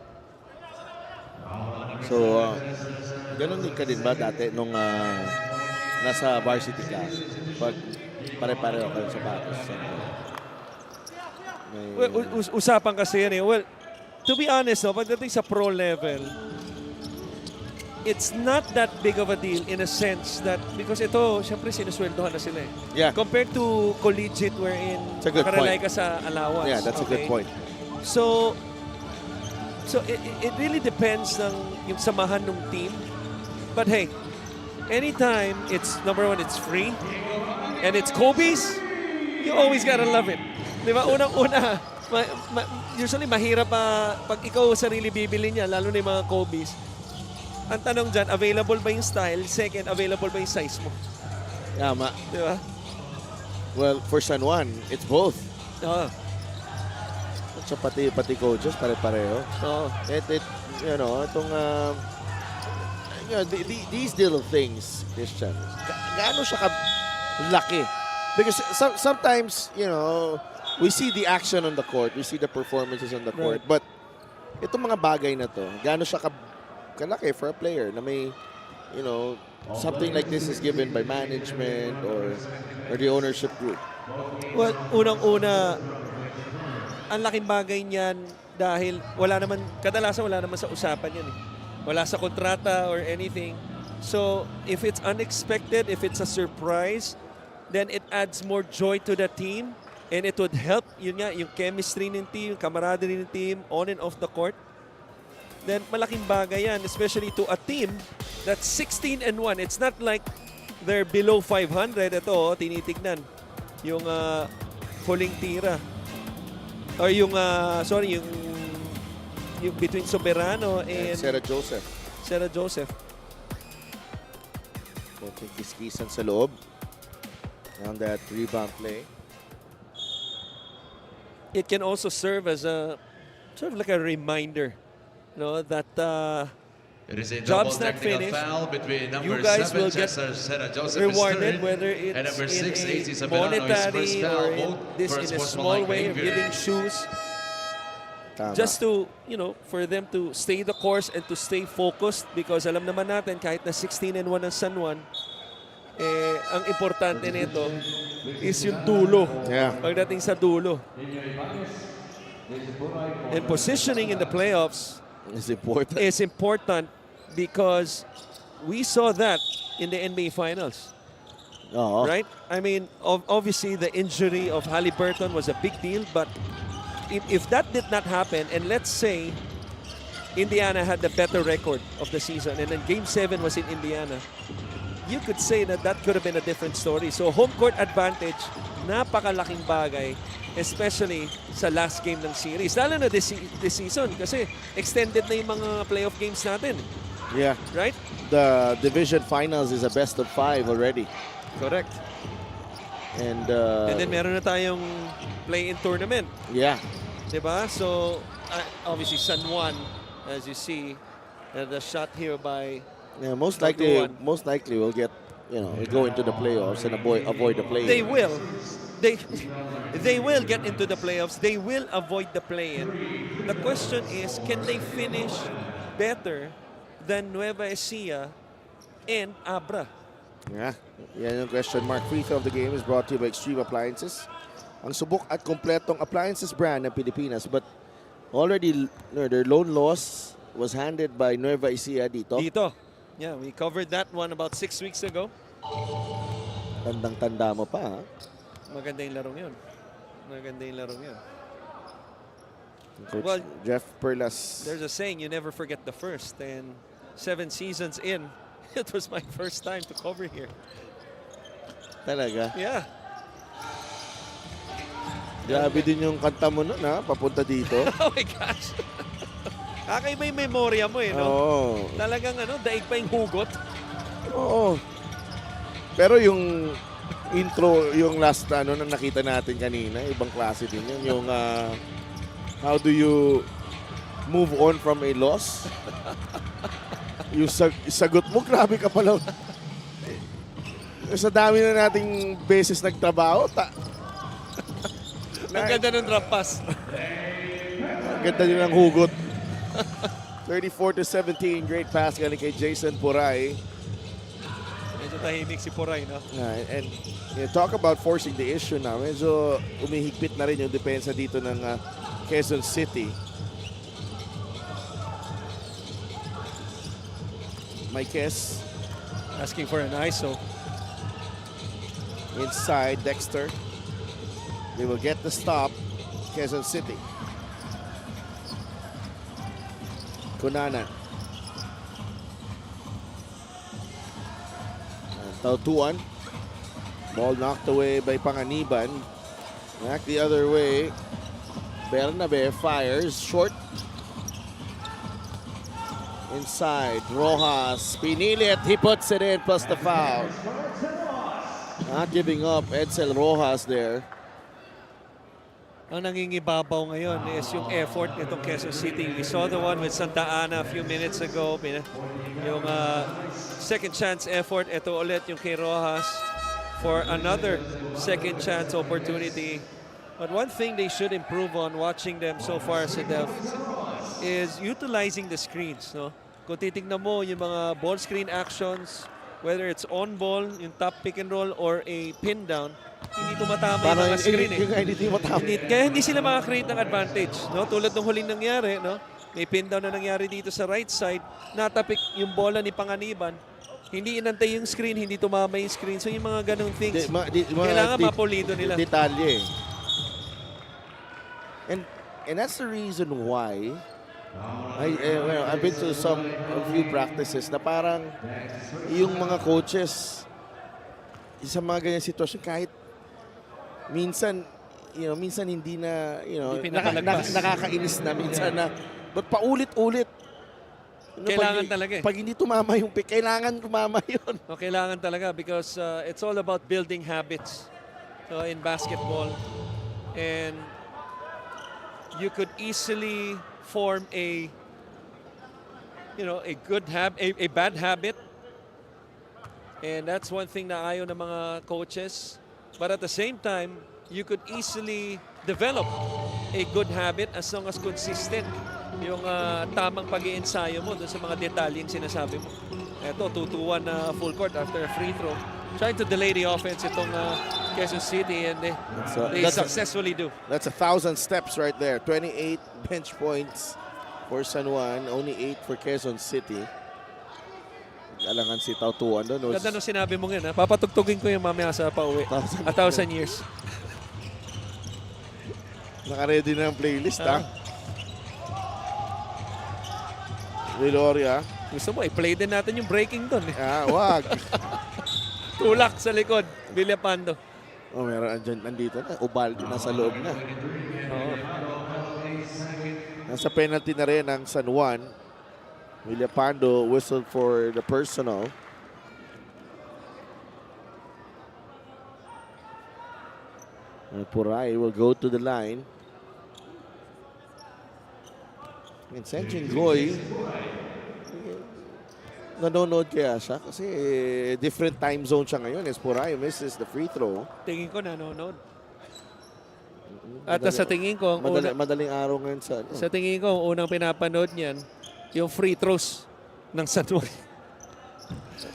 So, ganun din ka din ba dati nung nasa varsity ka? Pag pare-pareho kayo sa batos. Well, usapan kasi yan eh. Well, to be honest, pagdating sa pro level, it's not that big of a deal in a sense that, because ito, syempre sinusweldohan na sila eh. Yeah. Compared to collegiate wherein It's a good nakarelay point. ka sa allowance. Yeah, that's a good point. So it really depends ng yung samahan ng team. But hey, anytime it's, number 1, it's free, and it's Kobe's, you always gotta love it. Di ba? Unang-una, usually mahirap pag ikaw sarili bibili niya, lalo na yung mga Kobe's. Ang tanong dyan, available ba yung style? Second, available ba yung size mo? Tama. Di ba? Well, for San Juan, it's both. Oo. So pati coaches, pare-pareho. Oo. These little things, Christian, gaano siya laki? Because sometimes, we see the action on the court, we see the performances on the court, but itong mga bagay na to, gaano siya kalaki for a player na may, something like this is given by management or the ownership group. Well, unang-una, ang laking bagay niyan dahil kadalasan wala naman sa usapan yan eh. Wala sa kontrata or anything. So, if it's unexpected, if it's a surprise, then it adds more joy to the team, and it would help yung chemistry ng team, yung camaraderie ng team, on and off the court. Then malaking bagay yan, especially to a team that's 16-1. It's not like they're below 500. Ito, tinitignan yung huling tira. Or yung between Soberano and Sarah Joseph. Konting kiskisan sa loob. On that rebound play. It can also serve as a sort of like a reminder, that It is a job's double not technical finished. foul between number You guys 7, will get Sarah Joseph rewarded, is third, whether and number it's 6, AC in a Sabelano, his first monetary foul, or in both a for small sportsmanlike way of behavior. giving shoes, Tama. just to, for them to stay the course and to stay focused, because alam naman natin kahit na 16-1 ang San Juan, ang importante nito is yung dulo. Yeah. Pagdating sa dulo. And positioning in the playoffs It's important. is important because we saw that in the NBA Finals, Oo. right? I mean, obviously the injury of Halliburton was a big deal, but if that did not happen, and let's say Indiana had the better record of the season, and then Game 7 was in Indiana. You could say that that could have been a different story. So home court advantage, napakalaking bagay, especially sa last game ng series. Lalo na this season kasi extended na yung mga playoff games natin. Yeah. Right? The division finals is a best of 5 already. Correct. And then meron na tayong play-in tournament. yeah. Diba? So, obviously San Juan, as you see, the shot here by Yeah, most Juan. likely we'll get, go into the playoffs and avoid the play. They will. They will get into the playoffs. They will avoid the play-in. The question is, can they finish better than Nueva Ecija and Abra? Yeah, yan yung question mark. Free throw of the game is brought to you by Extreme Appliances. Ang subok at kompletong appliances brand ng Pilipinas, but already their lone loss was handed by Nueva Ecija dito. Yeah, we covered that one about 6 weeks ago. Tandang-tanda mo pa, ha? Maganda yung larong yun. Maganda yung larong yun. Coach Well, Jeff Perlas. There's a saying, you never forget the first. And 7 seasons in, it was my first time to cover here. Talaga? Yeah. Grabe din yung kanta mo nun, ha? Papunta dito. Oh my gosh. Kakaiba yung memorya mo eh, no? Oo. Talagang daig pa yung hugot. Oo. Pero yung intro, yung last na nakita natin kanina, ibang klase din yun. Yung how do you move on from a loss? Yung sagot mo, grabe ka pala. Sa dami na nating beses nagtrabaho, Ang ganda ng drop pass. ang ganda nyo ng hugot. 34-17, great pass galing kay Jason Puray. Medyo tahimik si Poray, no? And talk about forcing the issue na. Medyo umihigpit na rin yung depensa dito ng Quezon City. Maikes Asking for an ISO. inside, Dexter. They will get the stop, Quezon City. Kunanan. Tautuan. Ball knocked away by Panganiban. Back the other way. Bernabe fires. Short. Inside. Rojas. Pinilit. He puts it in plus the foul. Not giving up. Edsel Rojas there. Ang nangingibabaw ngayon is yung effort nitong Quezon City. We saw the one with Santa Ana a few minutes ago. Yung second chance effort. Ito ulit yung kay Rojas for another second chance opportunity. But one thing they should improve on watching them so far sa Dev is utilizing the screens. No? Kung titignan mo yung mga ball screen actions, whether it's on ball, yung top pick and roll, or a pin down, hindi tumatama yung mga screen eh. Kaya hindi sila makakreate ng advantage. No? Tulad ng huling nangyari, no? May pin down na nangyari dito sa right side, natapik yung bola ni Panganiban, hindi inantay yung screen, hindi tumama yung screen. So yung mga ganong things, kailangan mapulido nila. Detalye. And that's the reason why I've been to a few practices na parang yung mga coaches sa mga ganyan sitwasyon kahit minsan hindi na nakakainis na minsan na but paulit-ulit. Kailangan talaga eh. Pag hindi tumama yung pick, kailangan tumama yun. No, kailangan talaga because it's all about building habits in basketball. And you could easily form a bad habit. And that's one thing na ayaw ng mga coaches. But at the same time, you could easily develop a good habit as long as consistent yung tamang pag-iensayo mo dun sa mga detalyeng sinasabi mo. Ito, 2-2-1 na full court after a free throw. Trying to delay the offense itong Quezon City, and they successfully do. That's 1,000 steps right there. 28 bench points for San Juan, only 8 for Quezon City. Alangan si Tautuan doon. Ganda nung sinabi mo nga, papatugtugin ko yung mamaya sa pauwi. 1,000 years. Naka-ready na ang playlist, ha? Viloria. Gusto mo, i-play din natin yung breaking doon. Eh. Wag. Tulak sa likod, Villapando. Oh, meron nandito na. Ubaldi nasa loob na. Oo. Nasa penalty na rin ang San Juan. Villapando whistled for the personal. And Puray will go to the line. And Senjin Goy, nanonood kaya siya kasi different time zone siya ngayon. Puray misses the free throw. Tingin ko nanonood. At sa tingin ko, madaling araw ngayon sa tingin ko, ang unang pinapanood niyan, yung free throws ng San Juan.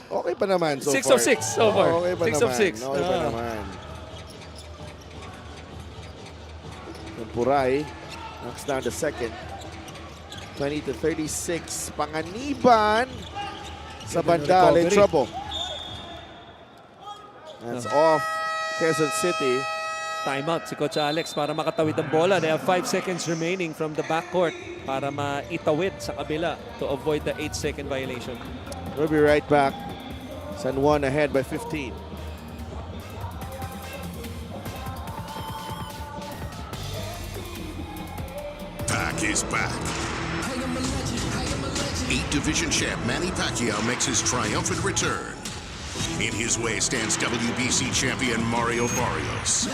Okay pa naman so 6 far. of 6 so far. Okay pa 6 naman. of 6. Okay pa naman. And Puray knocks down the second. 20-36. Panganiban sa banda. In trouble. That's off Quezon City. Timeout si Coach Alex para makatawid ang bola. They have 5 seconds remaining from the backcourt para maitawid sa kabila to avoid the 8-second violation. We'll be right back. San Juan ahead by 15. Pac is back. 8-division champ Manny Pacquiao makes his triumphant return. In his way stands WBC champion Mario Barrios.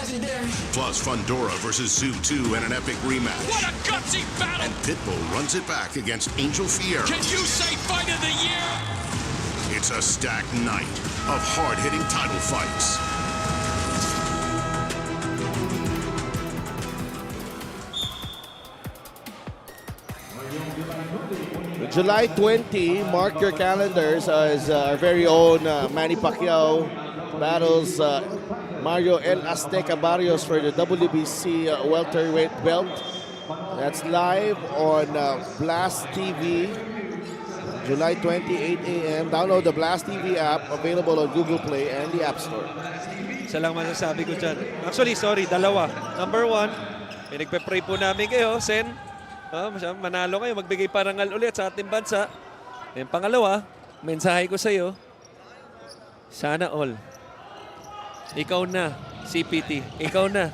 Plus Fundora versus Zoo 2 in an epic rematch. What a gutsy battle! And Pitbull runs it back against Angel Fierro. Can you say fight of the year? It's a stacked night of hard-hitting title fights. July 20, mark your calendars as our very own Manny Pacquiao battles Mario El Azteca Barrios for the WBC welterweight belt. That's live on Blast TV, July 20, 8 a.m. Download the Blast TV app, available on Google Play and the App Store. Isa lang masasabi ko dyan. Actually, sorry, dalawa. Number 1, pinagpe-pray po namin kayo, Sen. Manalo kayo, magbigay parangal ulit sa ating bansa. And pangalawa, mensahe ko sa iyo, sana all. Ikaw na, CPT. Ikaw na.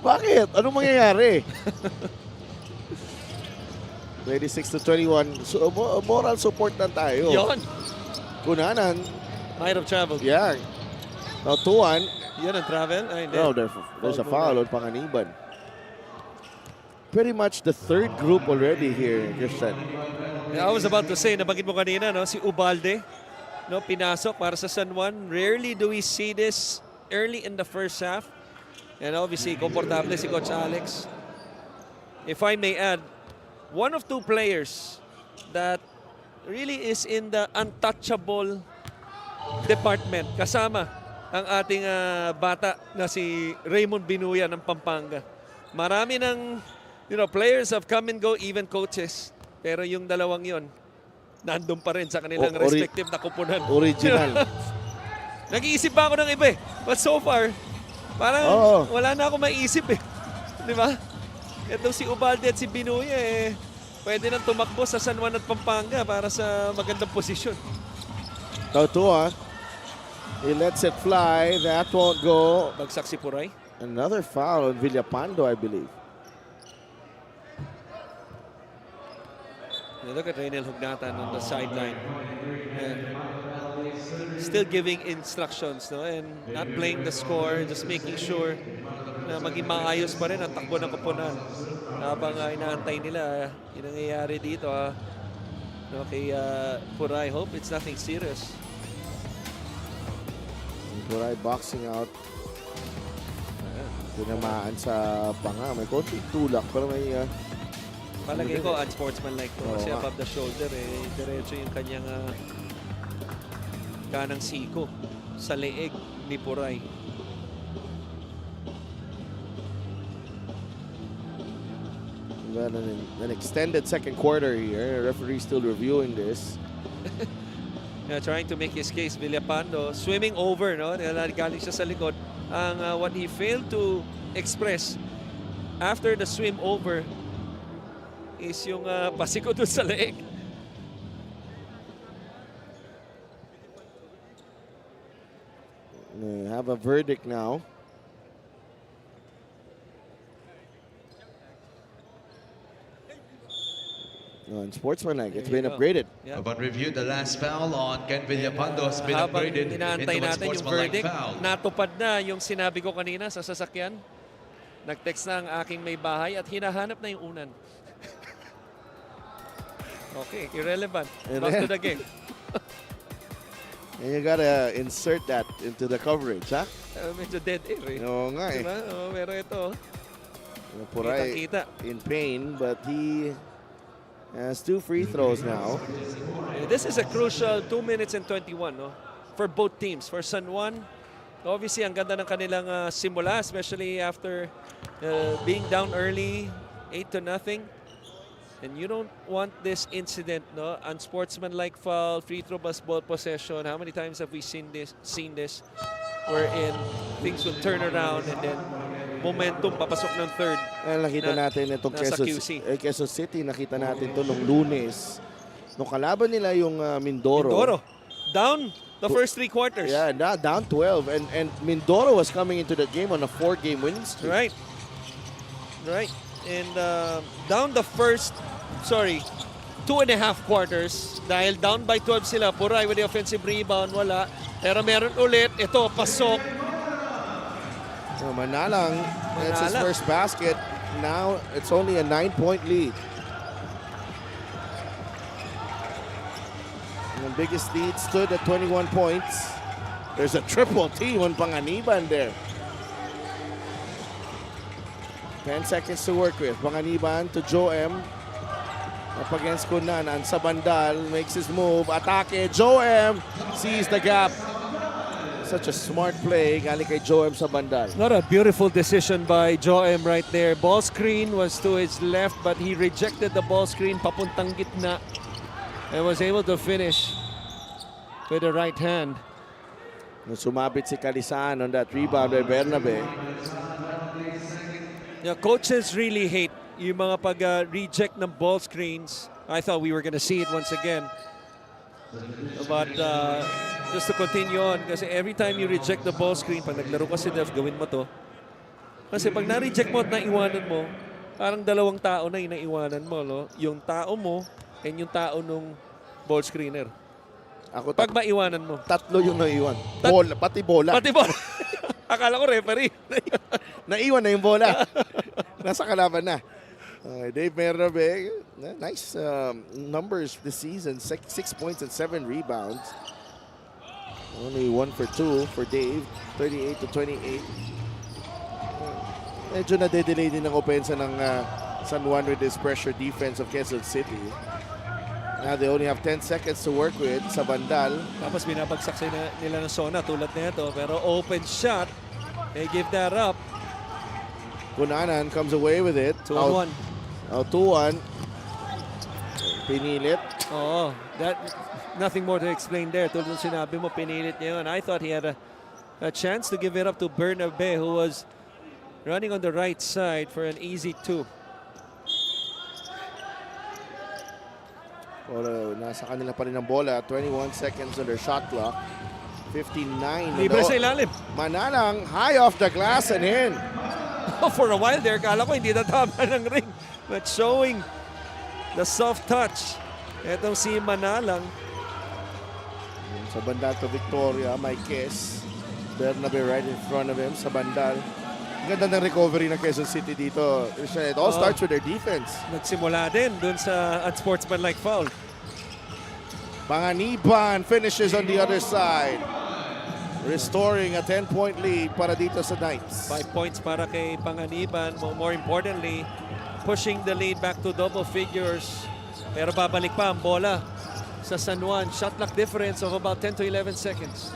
Bakit? Anong mangyayari? 26-21. So, moral support na tayo. Yon. Kunanan. Might have traveled. Yeah. Now 2-1. Yan ang travel? Ay, hindi. No, there's a foul on Panganiban. Pretty much the third group already here, Christian. I was about to say, nabanggit mo kanina, no, si Ubalde, no, pinasok para sa San Juan. Rarely do we see this early in the first half. And obviously, komportable si Coach Alex. If I may add, one of 2 players that really is in the untouchable department. Kasama ang ating bata na si Raymond Binuya ng Pampanga. Marami ng players have come and go, even coaches. Pero yung dalawang yon, nandun pa rin sa kanilang respective na kupunan. Original. Nag-iisip pa ako ng iba eh. But so far, parang wala na ako maiisip eh. Di ba? Ito si Ubalde at si Binuya eh, pwede nang tumakbo sa San Juan at Pampanga para sa magandang posisyon. Tautua. He lets it fly. That won't go. Bagsak si Puray. Another foul on Villapando, I believe. Look at Reynel Hugnatan on the sideline. Still giving instructions, no? And not playing the score, just making sure na maging maayos pa rin ang takbo ng koponan. Habang inaantay nila, yung nangyayari dito, no, kay Puray. Hope it's nothing serious. Puray boxing out. Tinamaan sa panga. May konting tulak, pero may... Palagay ko, unsportsmanlike to. Kasi above the shoulder, diretso yung kanyang kanang siko sa leeg ni Puray. Well, an extended second quarter here. Referee still reviewing this. Trying to make his case. Villapando swimming over, no? Galing siya sa likod. What he failed to express after the swim over is yung pasiko doon sa leeg. We have a verdict now. Unsportsmanlike, it's been There you go. upgraded. Yeah. Upon review, the last foul on Ken Villapando has been Habang upgraded inaantay into a natin yung sportsmanlike verdict, foul. natupad na yung sinabi ko kanina sa sasakyan. Nag-text na ang aking may bahay at hinahanap na yung unan. Okay, irrelevant. Back to the game. And you gotta insert that into the coverage, ha? Medyo dead air eh. Oo nga eh. Diba? Pero ito, Puray kita-kita. in pain, but he has 2 free throws now. This is a crucial 2 minutes and 21 no? For both teams. For San Juan, obviously ang ganda ng kanilang simula, especially after being down early, 8-0. And you don't want this incident, no? Unsportsmanlike foul, free throw ball possession. How many times have we seen this? Wherein things will turn around and then momentum papasok ng third. Nakita natin itong nasa QC. Quezon City. Nakita natin ito nung Lunes. Nung kalaban nila yung Mindoro. Mindoro, down the first 3 quarters. Yeah, down 12. And Mindoro was coming into the game on a 4-game winning streak. Right. And down the first, 2.5 quarters. Dahil down by 12 sila. Puray with the offensive rebound, wala. Pero meron ulit. Ito, pasok. Manalang, that's his Manalang. first basket. Now, it's only a 9-point lead. And the biggest lead stood at 21 points. There's a triple team on Panganiban there. 10 seconds to work with. Panganiban to Joe M. Up against Kunan. And Sabandal makes his move. Atake. Joe M sees the gap. Such a smart play. Galing kay Joe M. Sabandal. Not a beautiful decision by Joem right there. Ball screen was to his left, but he rejected the ball screen papuntang gitna and was able to finish with the right hand. Sumabit si Calisan on that rebound by Bernabe. Yeah, coaches really hate yung mga pag-reject ng ball screens. I thought we were gonna see it once again. But just to continue on, kasi every time you reject the ball screen, pag naglaro ka si Def, gawin mo to. Kasi pag na-reject mo at naiwanan mo, parang dalawang tao na yung naiwanan mo. No? Yung tao mo and yung tao nung ball screener. Ako Pag maiwanan mo. tatlo yung naiwan. Bola, pati bola. Pati ball. Akala ko referee. Naiwan na yung bola. Nasa kalaban na. Dave Bernabe, nice numbers this season. 6 points and 7 rebounds. Only 1 for 2 for Dave. 38-28. Medyo na-delay din ang opensa ng San Juan with this pressure defense of Quezon City. Now they only have 10 seconds to work with sa bandal. Tapos binabagsak nila ng zona tulad nito. Pero open shot. They give that up. Kunanan comes away with it. 2-1. 2-1. Pinilit. Oo. Nothing more to explain there. Tulad ng sinabi mo, pinilit niya yun. I thought he had a chance to give it up to Bernabe, who was running on the right side for an easy 2. Pero nasa kanila pa rin ang bola. 21 seconds on their shot clock. 59. Libre sa ilalim. Manalang high off the glass and in. For a while there, kala ko hindi natama ng ring. But showing the soft touch. Etong si Manalang. Sa bandal to Victoria, may kiss. Bernabe right in front of him sa bandal. Ang ganda ng recovery ng Quezon City dito. It all starts with their defense. Nagsimula din dun sa unsportsmanlike foul. Panganiban finishes on the other side. Restoring a 10-point lead para dito sa Knights. 5 points para kay Panganiban. More importantly, pushing the lead back to double figures. Pero babalik pa ang bola sa San Juan. Shot clock difference of about 10 to 11 seconds.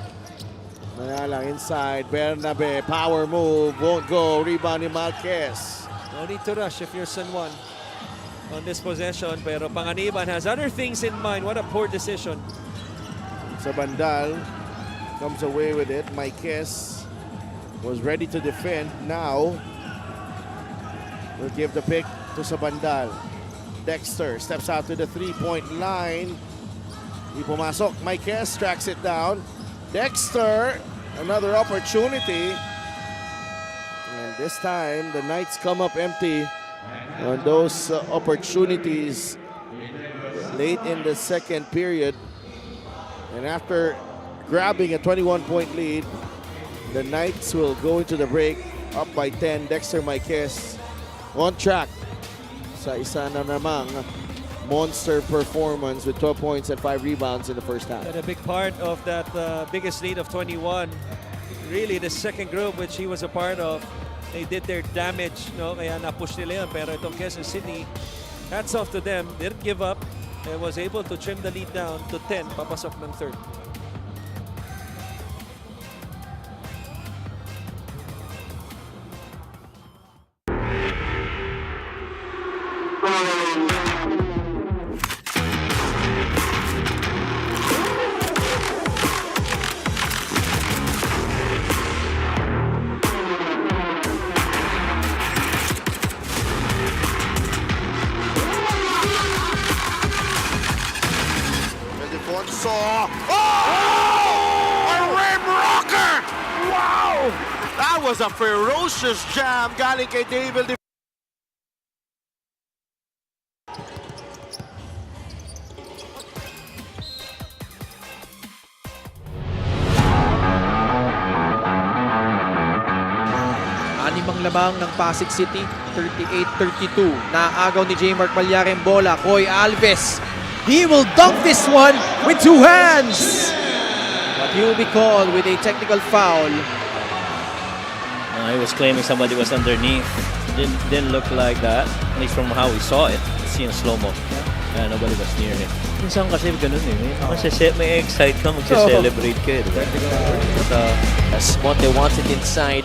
Manalang inside. Bernabe, power move. Won't go. Rebound ni Marquez. No need to rush if you're San Juan on this possession. Pero Panganiban has other things in mind. What a poor decision. Sa bandal, comes away with it. Marquez was ready to defend. Now, will give the pick to sa bandal. Dexter steps out to the three-point line. Di pumasok. Marquez tracks it down. Dexter another opportunity. And this time, the Knights come up empty on those opportunities late in the second period. And after grabbing a 21-point lead, the Knights will go into the break up by 10. Dexter Marquez on track sa isa na namang monster performance with 12 points and 5 rebounds in the first half. And a big part of that biggest lead of 21, really the second group which he was a part of, they did their damage, no? Kaya na-push nila yun. Pero itong Quezon City, hats off to them, didn't give up, and was able to trim the lead down to 10, papasok ng third. A rim rocker! Wow! That was a ferocious jam galing kay David. Animang lamang ng Pasig City, 38-32. Naagaw ni J. Mark Malyarem bola. Coy Alves. He will dunk this one with two hands. But he will be called with a technical foul. He was claiming somebody was underneath. Didn't look like that. At least from how we saw it. See in slow-mo. Nobody was near him. Minsan kasi ganun eh. May excite ka, magse-celebrate ka eh. As Monte wants it inside.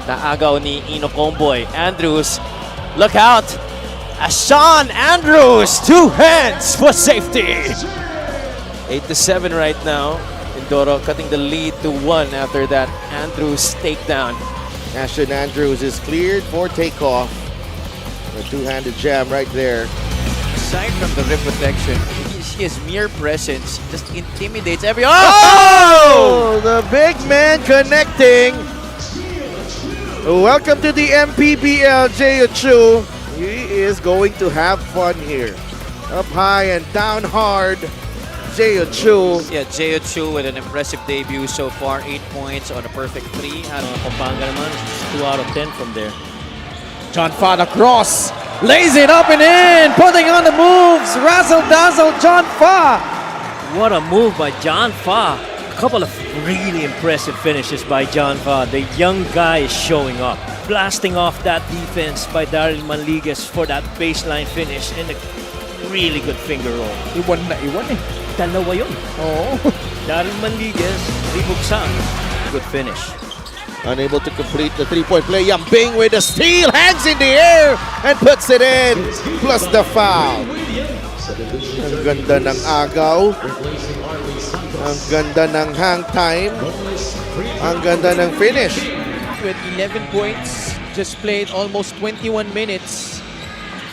Naagaw ni Ino Comboy. Andrews, look out! As Sean Andrews, two hands for safety. 8-7 right now. Mindoro cutting the lead to 1 after that Andrews takedown. Ashton Andrews is cleared for takeoff. A two-handed jam right there. Aside from the rim protection, his mere presence just intimidates everyone. Oh! The big man connecting. Welcome to the MPBL, Jeochu. He is going to have fun here. Up high and down hard, Jeochu. Yeah, Jeochu with an impressive debut so far. 8 points on a perfect 3. Pampanga naman, 2 out of 10 from there. John Fa the cross. Lays it up and in. Putting on the moves. Razzle-dazzle John Fa. What a move by John Fa. A couple of really impressive finishes by John Fa. The young guy is showing up. Blasting off that defense by Daryl Manliguez for that baseline finish and a really good finger roll. Iwan na iwan eh. Dalawa yun. Oo. Daryl Manliguez, ribuksan. Good finish. Unable to complete the three-point play. Yambing with a steal. Hands in the air and puts it in. Plus the foul. Ang ganda ng agaw. Ang ganda ng hang time. Ang ganda ng finish. With 11 points, just played almost 21 minutes.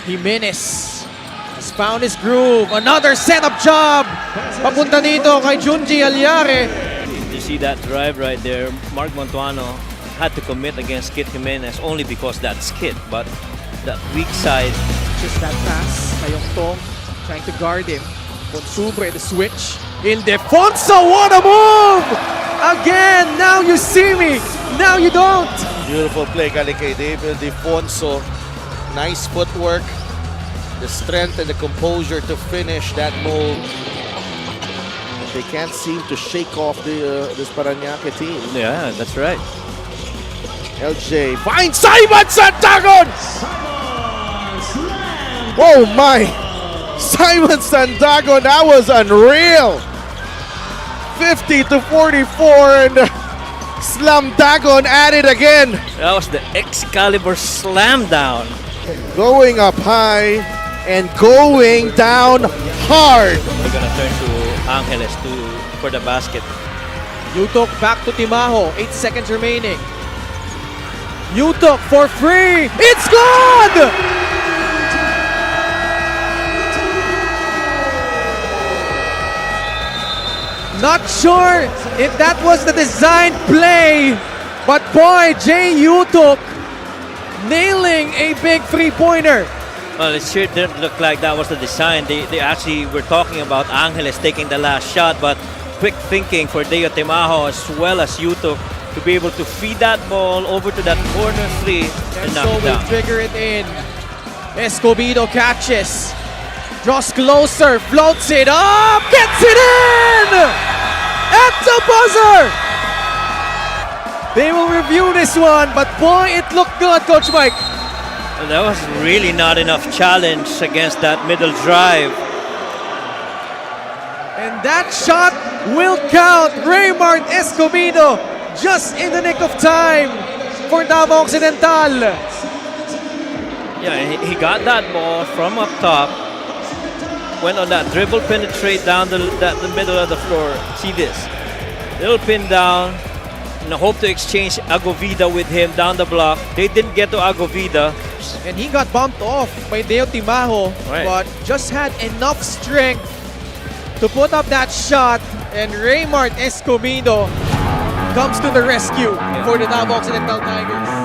Jimenez has found his groove. Another setup job. Papunta dito kay Junji Alyare. You see that drive right there? Mark Montuano had to commit against Kit Jimenez only because that's Kit. But that weak side. Just that pass. Kayong Tong trying to guard him. Consubre the switch. Ildefonso, what a move! Again, now you see me. Now you don't. Beautiful play galing kay David Ildefonso. Nice footwork. The strength and the composure to finish that move. They can't seem to shake off this Parañaque team. Yeah, that's right. LJ finds Simon Santagon! Oh my! Simon Santagon, that was unreal! 50-44 and Slam Dagon at it again. That was the Excalibur slam down. Going up high and going down hard. We're gonna turn to Angeles for the basket. Yutok back to Timaho. 8 seconds remaining. Yutok for free. It's good! Not sure if that was the design play, but boy, Jay Yutok nailing a big three-pointer. Well, it sure didn't look like that was the design. They actually were talking about Angeles taking the last shot, but quick thinking for Deo Timajo as well as Yutok to be able to feed that ball over to that corner three and knock So it will down. trigger it in. Escobedo catches. Draws closer, floats it up, gets it in! At the buzzer! They will review this one, but boy, it looked good, Coach Mike. Well, that was really not enough challenge against that middle drive. And that shot will count. Raymart Escobedo just in the nick of time for Davao Occidental. Yeah, he got that ball from up top. Went on that dribble, penetrate down the middle of the floor. See this. Little pin down. And hope to exchange Agovida with him down the block. They didn't get to Agovida. And he got bumped off by Deo Timajo, Right. but just had enough strength to put up that shot. And Raymart Escobedo comes to the rescue for the Davao Occidental Tigers.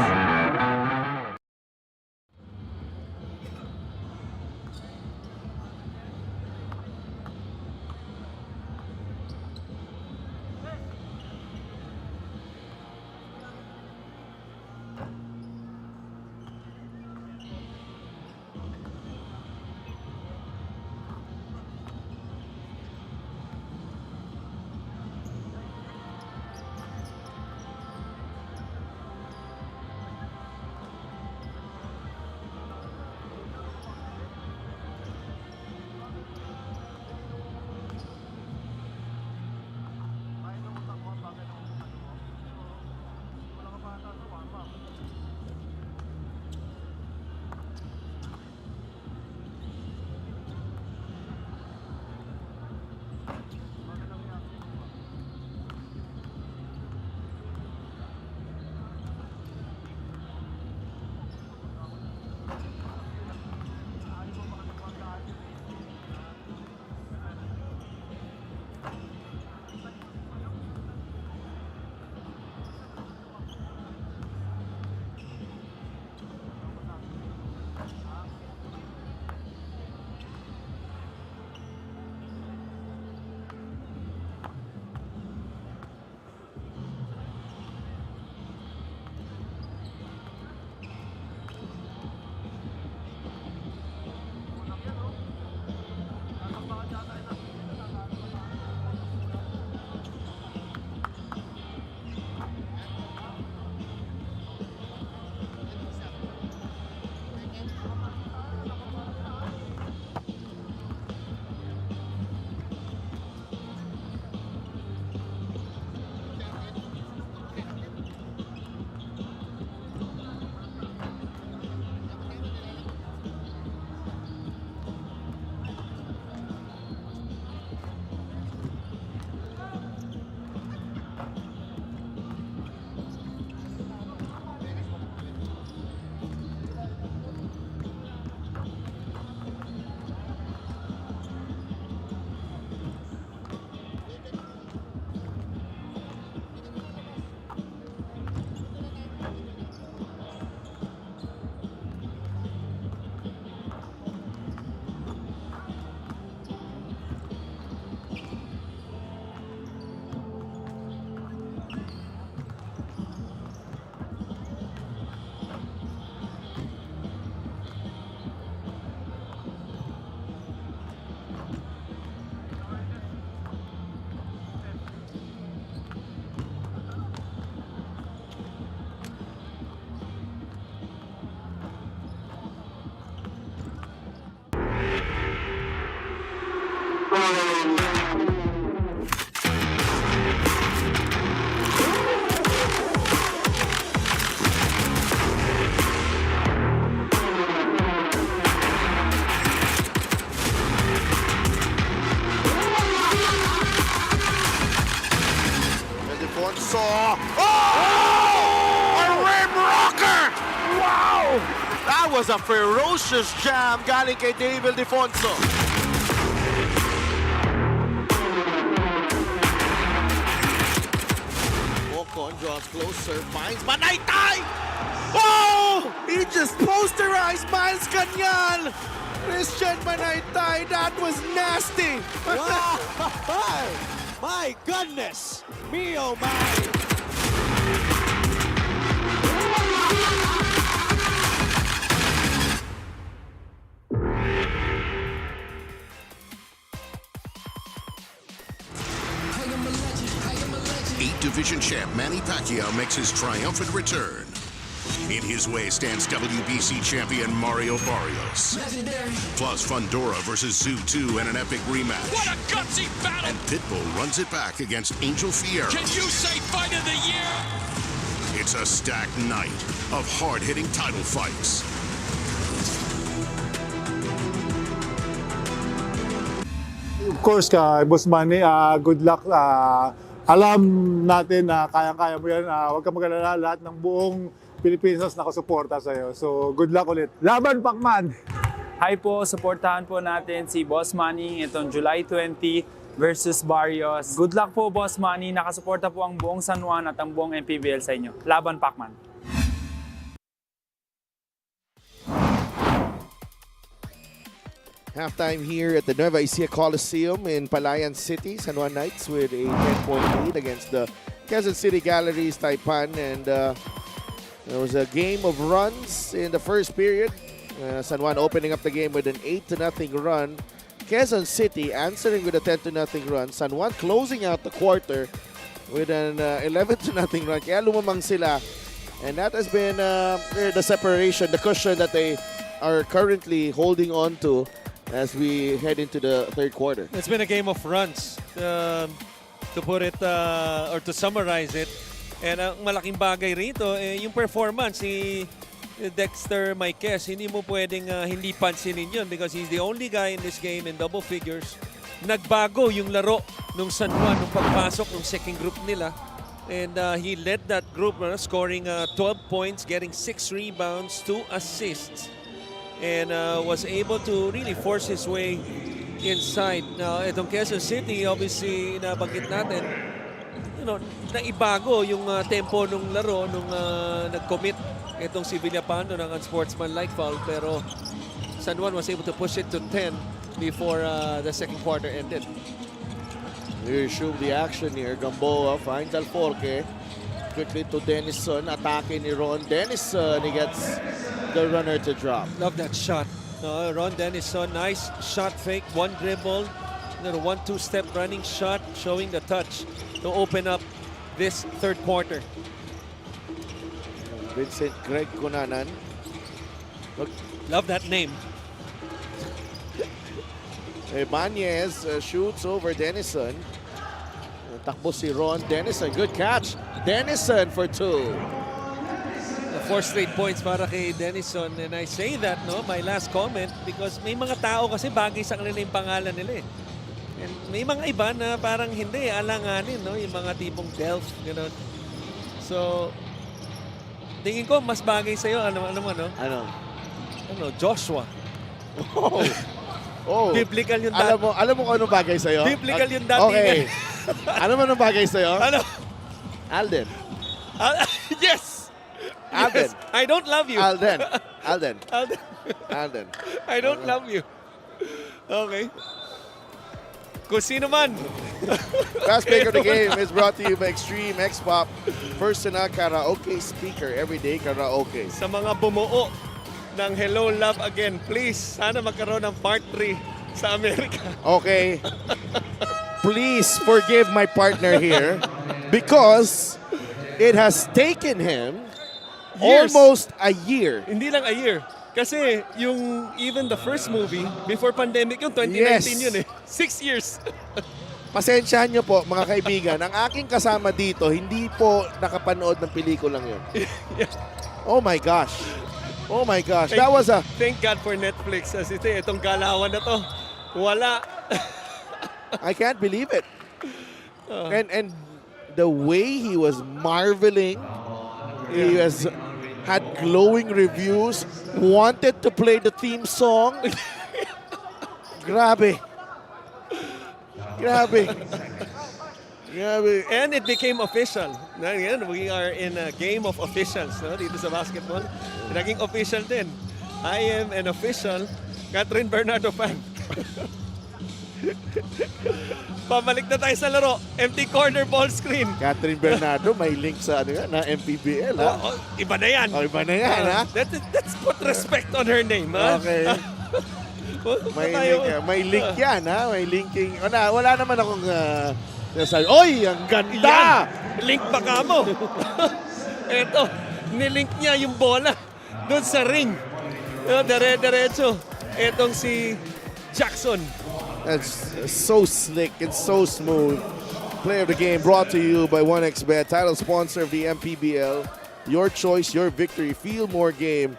Defonso. Oh! A rim rocker! Wow! That was a ferocious jam galing kay David Defonso. draws closer, finds Manaytay! Oh! He just posterized Miles Canyal! Christian Manaytay, that was nasty! Wow! My goodness! Me oh my! Division champ Manny Pacquiao makes his triumphant return. In his way stands WBC champion Mario Barrios. Legendary. Plus Fundora versus Zoo 2 in an epic rematch. What a gutsy battle! And Pitbull runs it back against Angel Fierro. Can you say fight of the year? It's a stacked night of hard-hitting title fights. Of course, Boss Manny, good luck. Alam natin na kayang-kaya mo yan. Huwag ka mag-alala, lahat ng buong Pilipinas nakasuporta sa'yo. So, good luck ulit. Laban, Pacman! Hi po, supportahan po natin si Boss Manny itong July 20 versus Barrios. Good luck po, Boss Manny. Nakasuporta po ang buong San Juan at ang buong MPBL sa inyo. Laban, Pacman! Halftime here at the Nueva Ecija Coliseum in Palayan City. San Juan Knights with a 10-point lead against the Quezon City Galleries Taipan. And there was a game of runs in the first period. San Juan opening up the game with an 8-0 run. Quezon City answering with a 10-0 run. San Juan closing out the quarter with an 11-0 run. Kaya lumamang sila. And that has been the separation, the cushion that they are currently holding on to as we head into the third quarter. It's been a game of runs, to put it, or to summarize it. And ang malaking bagay rito, yung performance ni Dexter Maiquez, hindi mo pwedeng hindi pansinin yun because he's the only guy in this game in double figures. Nagbago yung laro nung San Juan, nung pagpasok ng second group nila. And he led that group, scoring 12 points, getting 6 rebounds, 2 assists. And was able to really force his way inside. Now, itong Quezon City, obviously, nabanggit natin, naibago yung tempo ng laro nung nag-commit itong si Villapando ng unsportsmanlike foul. Pero San Juan was able to push it to 10 before the second quarter ended. We resume the action here. Gamboa finds Alforque. Quickly to Denison. Atake ni Ron Denison. He gets the runner to drop. Love that shot. Ron Denison, nice shot fake, one dribble, 1-2 step running shot, showing the touch to open up this third quarter. Vincent Greg Cunanan. Look. Love that name. Ibanez shoots over Denison. Takbo si Ron Denison. Good catch. Denison for 2. 4 straight points para kay Denison. And I say that, my last comment, because may mga tao kasi bagay sa kanila yung pangalan nila eh. And may mga iba na parang hindi, alanganin, yung mga tipong Delph, gano'n. So, tingin ko mas bagay sa'yo, ano? Joshua. Oh. Oh. Biblical yung dati. Alam mo kung anong bagay sa'yo? Biblical yung dati. Okay. Ano man ang bagay sa'yo? Ano? Alden. Yes! Alden. Yes, I don't love you. Alden. I don't love you. Okay. Kung sino man. Last pick of the game is brought to you by Extreme X-Pop. Personal karaoke speaker. Everyday karaoke. Sa mga bumuo ng Hello Love Again, please, sana magkaroon ng part 3 sa Amerika. Okay. Please forgive my partner here because it has taken him Years. almost a year. Hindi lang a year. Kasi yung even the first movie, before pandemic, yung 2019 Yes. yun eh. 6 years. Pasensyahan nyo po mga kaibigan, ang aking kasama dito, hindi po nakapanood ng pelikulang yun. Yeah. Oh my gosh. Oh my gosh. That was a... Thank God for Netflix. Kasi itong galawan na to, wala. I can't believe it. And the way he was marveling, he has had glowing reviews, wanted to play the theme song. Grabe. Yeah, And it became official. Ngayon, we are in a game of officials, no? Dito sa basketball. Naging official din. I am an official Catherine Bernardo fan. Pabalik na tayo sa laro. Empty corner ball screen. Catherine Bernardo, may link sa na MPBL, ha? Iba na yan. Iba na yan, ha? Let's put respect on her name, ha? Okay. May link yan, ha? May linking. Wala naman akong nasabi. Oy, ang ganda! Yan. Link baka mo. Eto, nilink niya yung bola doon sa ring. Dire-diretso. Etong si Jackson. That's so slick and so smooth. Play of the game brought to you by 1xBet, title sponsor of the MPBL. Your choice, your victory. Feel more game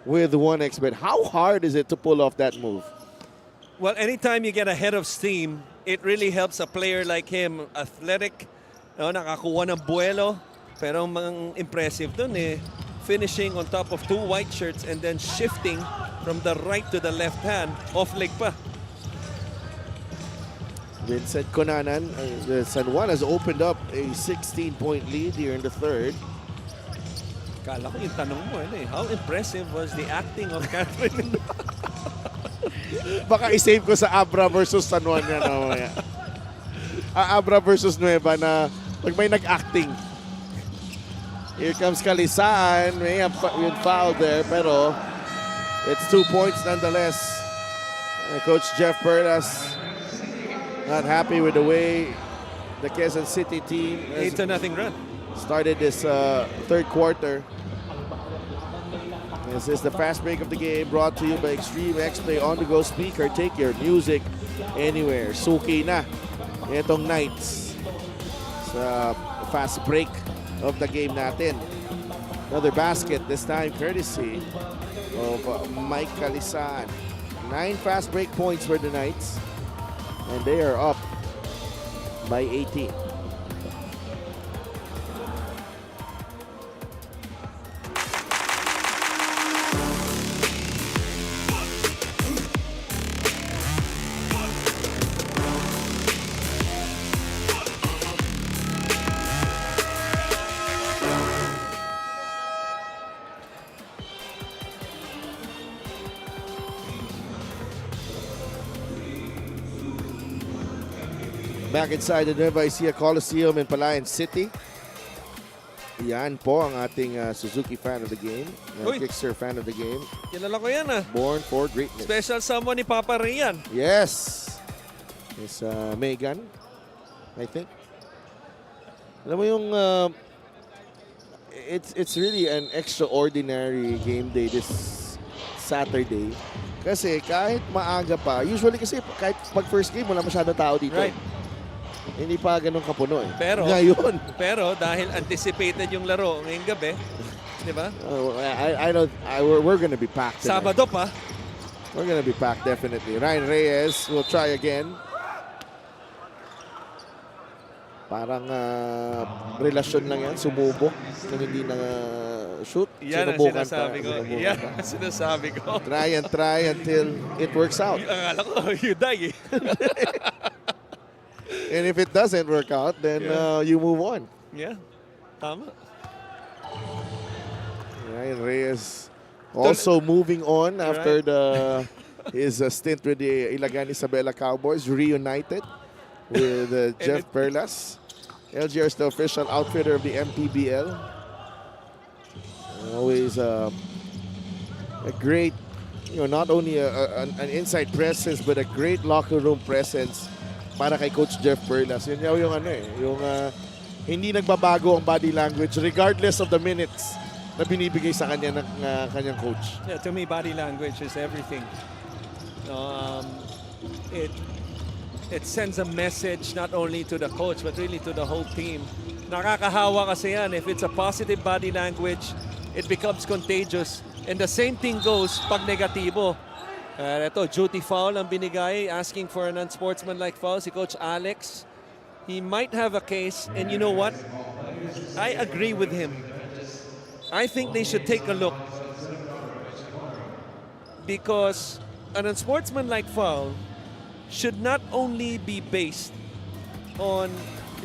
with 1xBet. How hard is it to pull off that move? Well, anytime you get a head of steam, it really helps a player like him. Athletic, nakakuha ng buwelo. Pero ang impressive dun finishing on top of two white shirts and then shifting from the right to the left hand. Off-leg pa. Vincent Conanan, San Juan has opened up a 16-point lead here in the third. Kala ko yung tanong mo, how impressive was the acting of Catherine? Baka isave ko sa Abra versus San Juan yan. Abra versus Nueva na pag may nag-acting. Here comes Kalisaan. May have foul there, pero it's 2 points nonetheless. Coach Jeff Perlas not happy with the way the Quezon City team 8-0 run. started this third quarter. This is the fast break of the game brought to you by Extreme X-Play on-the-go speaker. Take your music anywhere. Suki na itong Knights sa fast break of the game natin. Another basket, this time courtesy of Mike Calisan. 9 fast break points for the Knights. And they are up by 18. Back inside the Nueva Ecija Coliseum in Palayan City. Yan po ang ating Suzuki fan of the game. Kickster fan of the game. Kilala ko yan Born for greatness. Special someone ni Papa Rian. Yes. It's Megan, I think. Alam mo yung it's really an extraordinary game day this Saturday. Kasi kahit maaga pa, usually kasi kahit pag first game wala masyadong tao dito. Right. Hindi pa ganun kapuno Pero, ngayon. Pero dahil anticipated yung laro ngayong gabi, di ba? We're gonna be packed tonight. Sabado pa. We're gonna be packed definitely. Ryan Reyes will try again. Parang relasyon lang yan, sumubok kung hindi na shoot. Yan ang sinasabi ko. Yan ang sinasabi ko. Try until it works out. Akala ko, you die And if it doesn't work out, then you move on. Yeah, tama. Ryan Reyes also moving on after his stint with the Ilagan Isabela Cowboys, reunited with Jeff Perlas. LGR is the official outfitter of the MPBL. Always a great, not only an inside presence, but a great locker room presence para kay Coach Jeff Perlas. Yun yung hindi nagbabago ang body language regardless of the minutes na binibigay sa kanya ng kanyang coach. Yeah, to me, body language is everything. It sends a message not only to the coach but really to the whole team. Nakakahawa kasi yan. If it's a positive body language, it becomes contagious. And the same thing goes pag negatibo. Ito, duty foul ang binigay, asking for an unsportsmanlike foul si Coach Alex. He might have a case, and you know what? I agree with him. I think they should take a look. Because an unsportsmanlike foul should not only be based on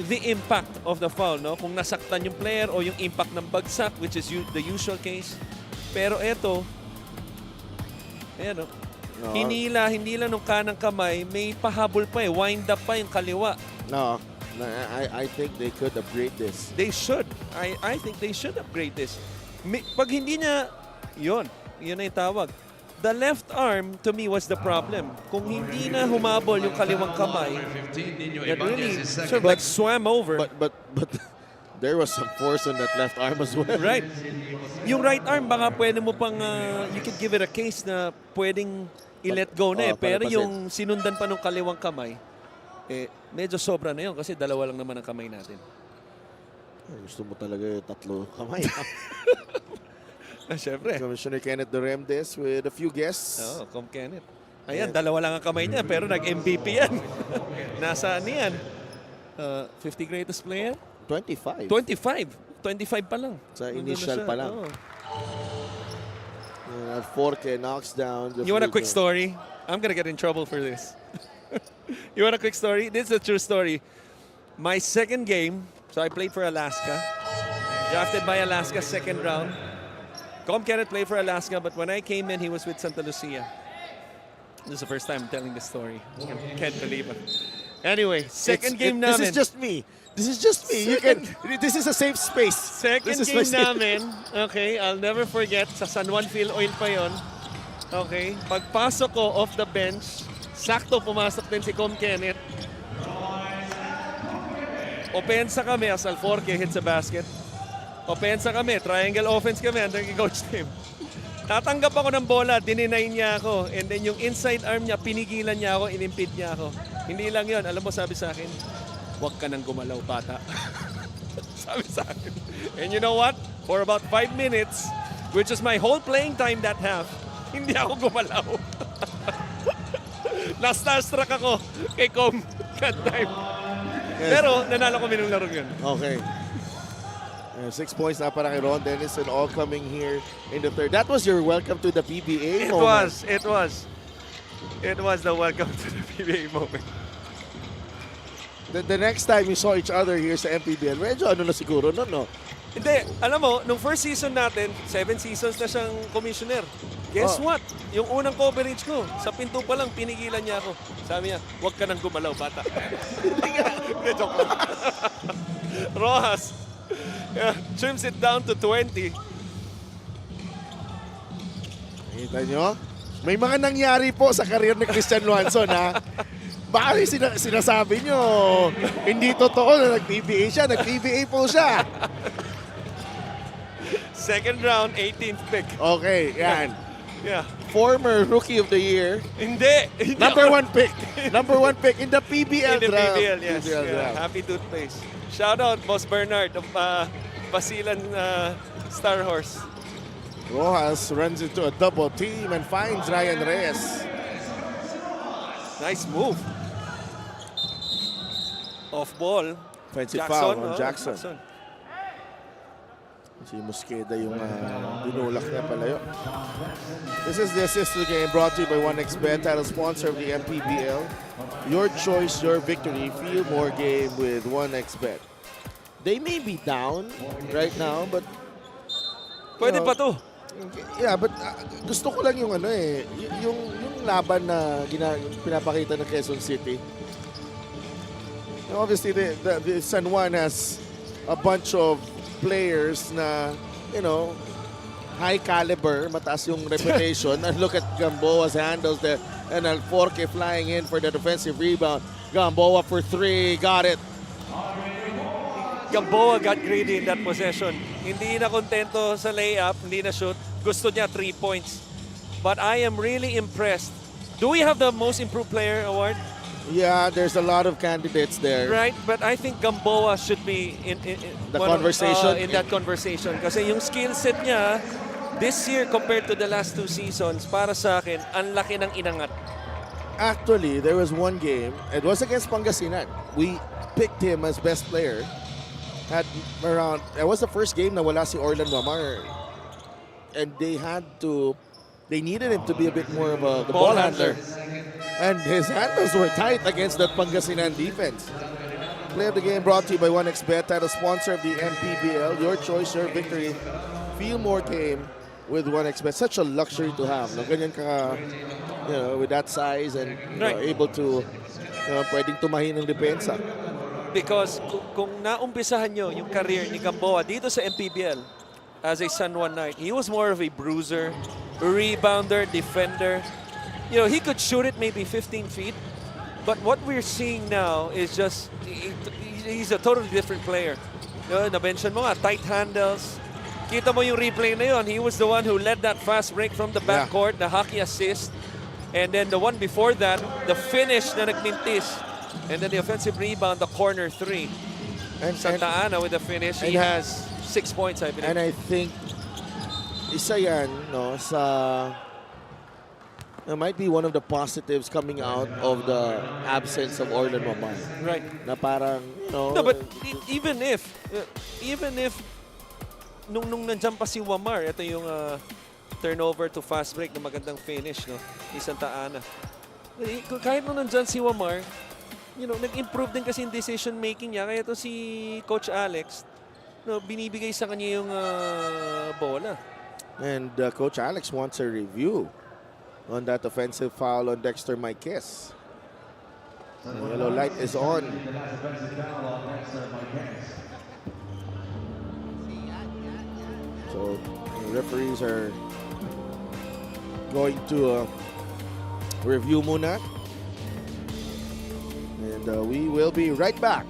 the impact of the foul, no? Kung nasaktan yung player o yung impact ng bagsak, which is the usual case. Pero eto, ayan, no? Hinila nung kanang kamay, may pahabol pa eh. Wind up pa yung kaliwa. No, I think they could upgrade this. They should. I think they should upgrade this. Pag hindi niya, yun na yung tawag. The left arm, to me, was the problem. Kung hindi na humabol yung kaliwang kamay, it really sort of like swam over. But there was some force on that left arm as well. Right. Yung right arm, baka pwede mo pang, you could give it a case na pwedeng i-let go na eh. Pero yung sinundan pa ng kaliwang kamay, medyo sobra na yun kasi dalawa lang naman ang kamay natin. Gusto mo talaga yung tatlo kamay. Siyempre. Commissioner Kenneth Duremdes with a few guests. Oo, Kenneth. Ayan, dalawa lang ang kamay niya pero nag-MVP yan. Nasaan yan? 50 greatest player? 25. 25 pa lang. Sa initial pa lang. Forke knocks down. You want a quick story? I'm gonna get in trouble for this. You want a quick story? This is a true story. My second game, so I played for Alaska. Drafted by Alaska, second round. Kenneth played for Alaska, but when I came in, he was with Santa Lucia. This is the first time I'm telling this story. Can't believe it. Anyway, second game namin. This is just me. This is just me. This is a safe space. Second game namin, okay, I'll never forget, sa San Juan Field Oil pa yon. Okay, pagpasok ko off the bench, sakto pumasok din si Kenneth. Opensa kami as Alforque hits a basket. Opensa kami, triangle offense kami under kay Coach Tim. Tatanggap ako ng bola, dininay niya ako. And then yung inside arm niya, pinigilan niya ako, inimpede niya ako. Hindi lang yun. Alam mo, sabi sa akin, huwag ka nang gumalaw, bata. Sabi sa akin. And you know what? For about 5 minutes, which is my whole playing time that half, hindi ako gumalaw. Na-starstruck ako kay Com that time. Yes. Pero nanalo kami ng larong yun. Okay. 6 points na para kay Ron Dennis and all coming here in the third. That was your welcome to the PBA moment. It was the welcome to the PBA moment. The next time you saw each other here sa MPBL, medyo ano na siguro, no? Hindi, alam mo, nung first season natin, 7 seasons na siyang commissioner. Guess what? Yung unang coverage ko, sa pinto pa lang, pinigilan niya ako. Sabi niya, huwag ka nang gumalaw, bata. Joke lang. Rojas, trims it down to 20. Kita nyo? May mga nangyari po sa karir ni Christian Luanson, ha? Baka sinasabi nyo, hindi totoo na nag-PBA siya. Nag-PBA po siya. Second round, 18th pick. Okay, yan. Yeah. Former Rookie of the Year. Hindi. Number 1 pick. Number 1 pick in the PBL in the draft. PBL, yes. PBL draft. Happy toothpaste. Shout out, Boss Bernard of Basilan Star Horse. Rojas runs into a double team and finds Ryan Reyes. Nice move. Off ball. Offensive foul on Jackson. Si Mosqueda yung dinulak niya palayo. This is the assist to the game brought to you by 1xBet, title sponsor of the MPBL. Your choice, your victory. Feel more game with 1xBet. They may be down right now, but pwede pa to. Yeah, but gusto ko lang yung yung laban na pinapakita ng Quezon City. Obviously, the San Juan has a bunch of players na, high caliber, mataas yung reputation. And look at Gamboa's handles there. And Alforque flying in for the defensive rebound. Gamboa for 3, got it. Gamboa got greedy in that possession. Hindi na kontento sa layup, hindi na shoot. Gusto niya 3 points. But I am really impressed. Do we have the most improved player award? Yeah, there's a lot of candidates there. Right, but I think Gamboa should be in the conversation. In that conversation. Kasi yung skill set niya, this year compared to the last 2 seasons, para sa akin, ang laki ng inangat. Actually, there was one game, it was against Pangasinan. We picked him as best player. It was the first game na wala si Orlan Mamar. And they needed him to be a bit more of the ball handler. And his handles were tight against that Pangasinan defense. Play of the game brought to you by 1xBet, title sponsor of the MPBL. Your choice, your victory. Feel more game with 1xBet. Such a luxury to have. No? Ganyan ka, with that size and able to, pwedeng tumahin ng depensa. Because kung naumpisahan nyo yung career ni Gamboa dito sa MPBL as a San Juan Knight, he was more of a bruiser, rebounder, defender. He could shoot it maybe 15 feet. But what we're seeing now is just, he's a totally different player. Na-mention mo nga, tight handles. Kita mo yung replay na yun. He was the one who led that fast break from the backcourt, the hockey assist. And then the one before that, the finish na nagmintis. And then the offensive rebound, the corner three. And Santa Ana with the finish, he has 6 points, I believe. And I think, isa yan, might be one of the positives coming out of the absence of Orlan Mamar. Right. Na parang, No, but even if nung nandiyan pa si Wamar, ito yung turnover to fast break na magandang finish, no, ni Santa Ana. Kahit nung nandiyan si Wamar, nag-improve din kasi yung decision making niya. Kaya to si Coach Alex, binibigay sa kanya yung bola. And Coach Alex wants a review on that offensive foul on Dexter Marquez. The yellow light is on. So the referees are going to review muna. And we will be right back.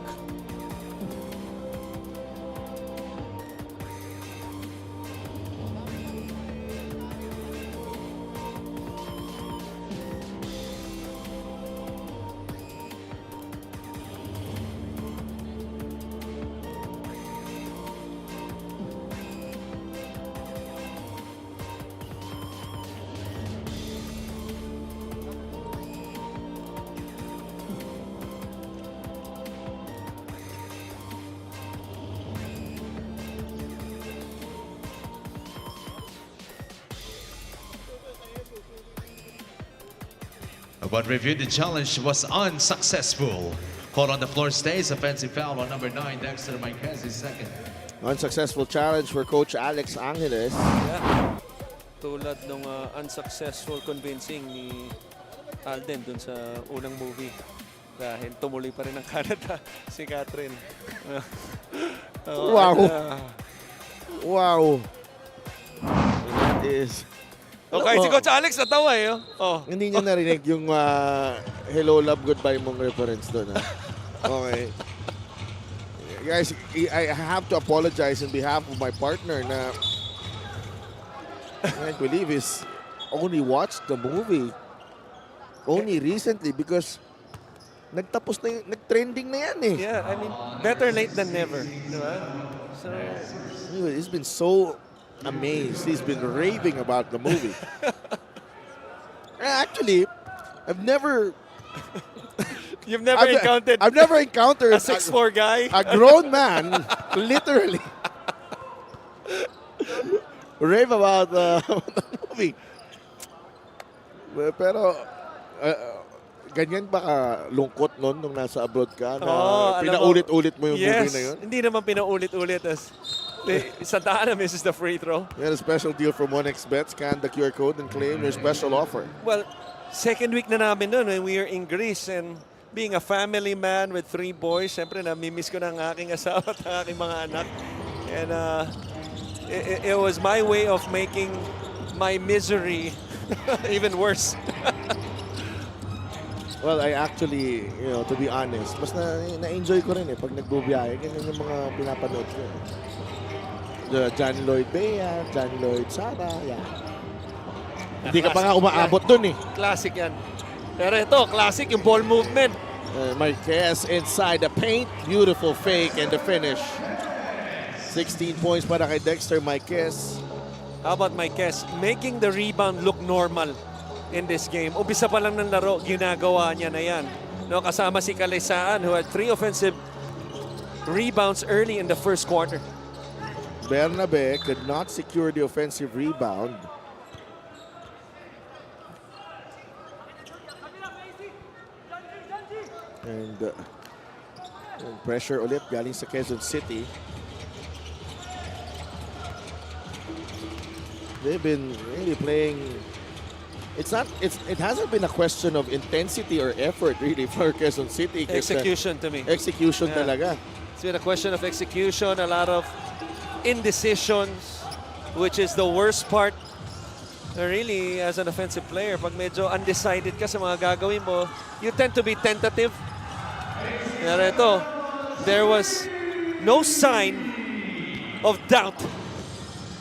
But review, the challenge was unsuccessful. Call on the floor stays. Offensive foul on number 9, Dexter Marquez is second. Unsuccessful challenge for Coach Alex Angeles. Yeah. Tulad nung unsuccessful convincing ni Alden dun sa unang movie. Dahil tumuloy pa rin ang Canada si Catherine. Wow. Wow. That is... Okay, si Coach Alex natawa eh. Hindi niya narinig yung hello, love, goodbye mong reference doon. Okay. Guys, I have to apologize on behalf of my partner na I believe is only watched the movie only recently because nagtapos na nag-trending na yan eh. Yeah, I mean, better late than never. Diba? So, anyway, he's been so amazed. He's been raving about the movie. Actually, I've never... You've never encountered... I've never encountered... a 6'4" guy? A grown man, literally, rave about the movie. Pero, ganyan ba ka lungkot nun nung nasa abroad ka? Na pinaulit-ulit mo yung movie na yun? Hindi naman pinaulit-ulit. Santa Ana misses the free throw. We had a special deal from 1xBet. Scan the QR code and claim your special offer. Well, second week na namin nun when we were in Greece, and being a family man with 3 boys, syempre namimiss ko na ang aking asawa at ang aking mga anak. And it was my way of making my misery even worse. Well, I actually, to be honest, mas na-enjoy ko rin pag nagbubiyahe. Ganyan yung mga pinapanood ko. John Lloyd Bea, John Lloyd Sara, yeah. Hindi ka pa nga umaabot dun eh. Classic yan. Pero ito, classic yung ball movement. Marquez inside the paint. Beautiful fake and the finish. 16 points para kay Dexter Marquez. How about Marquez? Making the rebound look normal in this game. Umpisa pa lang ng laro, ginagawa niya na yan. Kasama si Kalisaan who had 3 offensive rebounds early in the first quarter. Bernabe could not secure the offensive rebound. And And pressure ulit galing sa Quezon City. They've been really playing. It hasn't been a question of intensity or effort really for Quezon City. Execution to me. Execution Yeah. talaga. It's been a question of execution, a lot of indecisions, which is the worst part really as an offensive player. Pag medyo undecided ka sa mga gagawin mo, you tend to be tentative. Pero ito, there was no sign of doubt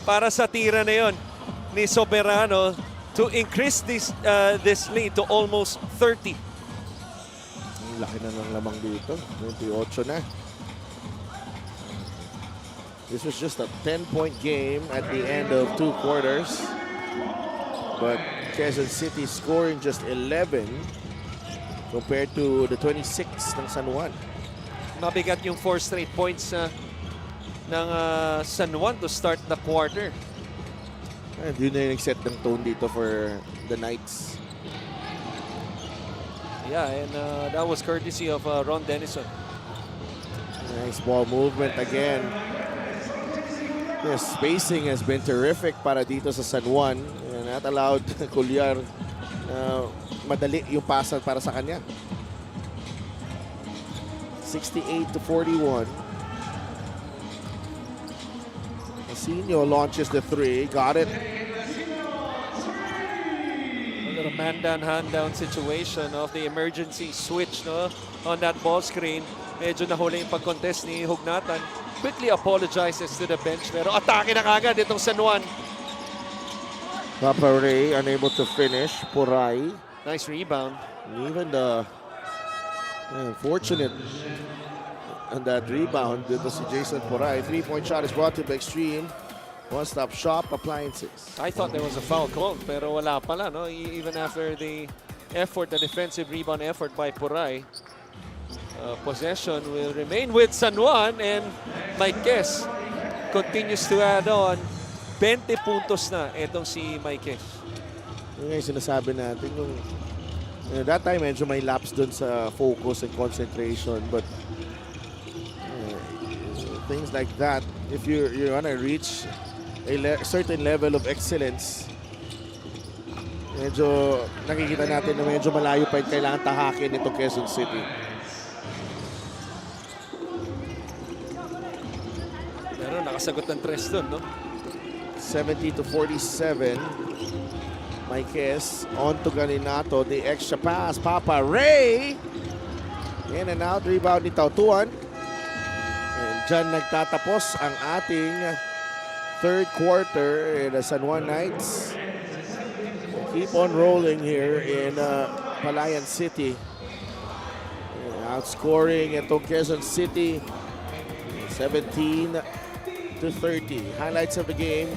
para sa tira na yon ni Soberano to increase this lead to almost 30. Laki na ng lamang dito. 28 na. This was just a 10-point game at the end of 2 quarters. But Quezon City scoring just 11 compared to the 26 ng San Juan. Mabigat yung 4 straight points ng San Juan to start the quarter. And yun na yung nag-set ng tone dito for the Knights. Yeah, and that was courtesy of Ron Denison. Nice ball movement again. The spacing has been terrific para dito sa San Juan. And that allowed Cuellar madali yung pasan para sa kanya. 68-41. Asinio launches the 3. Got it. A little man down, hand down situation of the emergency switch on that ball screen. Medyo nahuli yung pag-contest ni Hugnatan. Quickly apologizes to the bench pero atake na kagad itong San Juan. Papa Ray unable to finish. Puray. Nice rebound. And even the fortunate on that rebound dito si Jason Puray. 3-point shot is brought to the extreme. One-stop shop appliances. I thought there was a foul call pero wala pala. No? Even after the effort, the defensive rebound effort by Puray. Possession will remain with San Juan and Mike Kes continues to add on 20 puntos na itong si Mike Kes. Yung sinasabi natin yung that time medyo may lapse dun sa focus and concentration but things like that if you're gonna reach a certain level of excellence medyo nakikita natin na medyo malayo pa yung kailangan tahakin itong Quezon City. Pero nakasagot ng tres dun, no? 70-47. Maikes on to Ganinato. The extra pass. Papa Ray. In and out. Rebound ni Tautuan. And dyan nagtatapos ang ating third quarter in the San Juan Knights. Keep on rolling here in Palayan City. Outscoring itong Quezon City. 17-30. Highlights of the game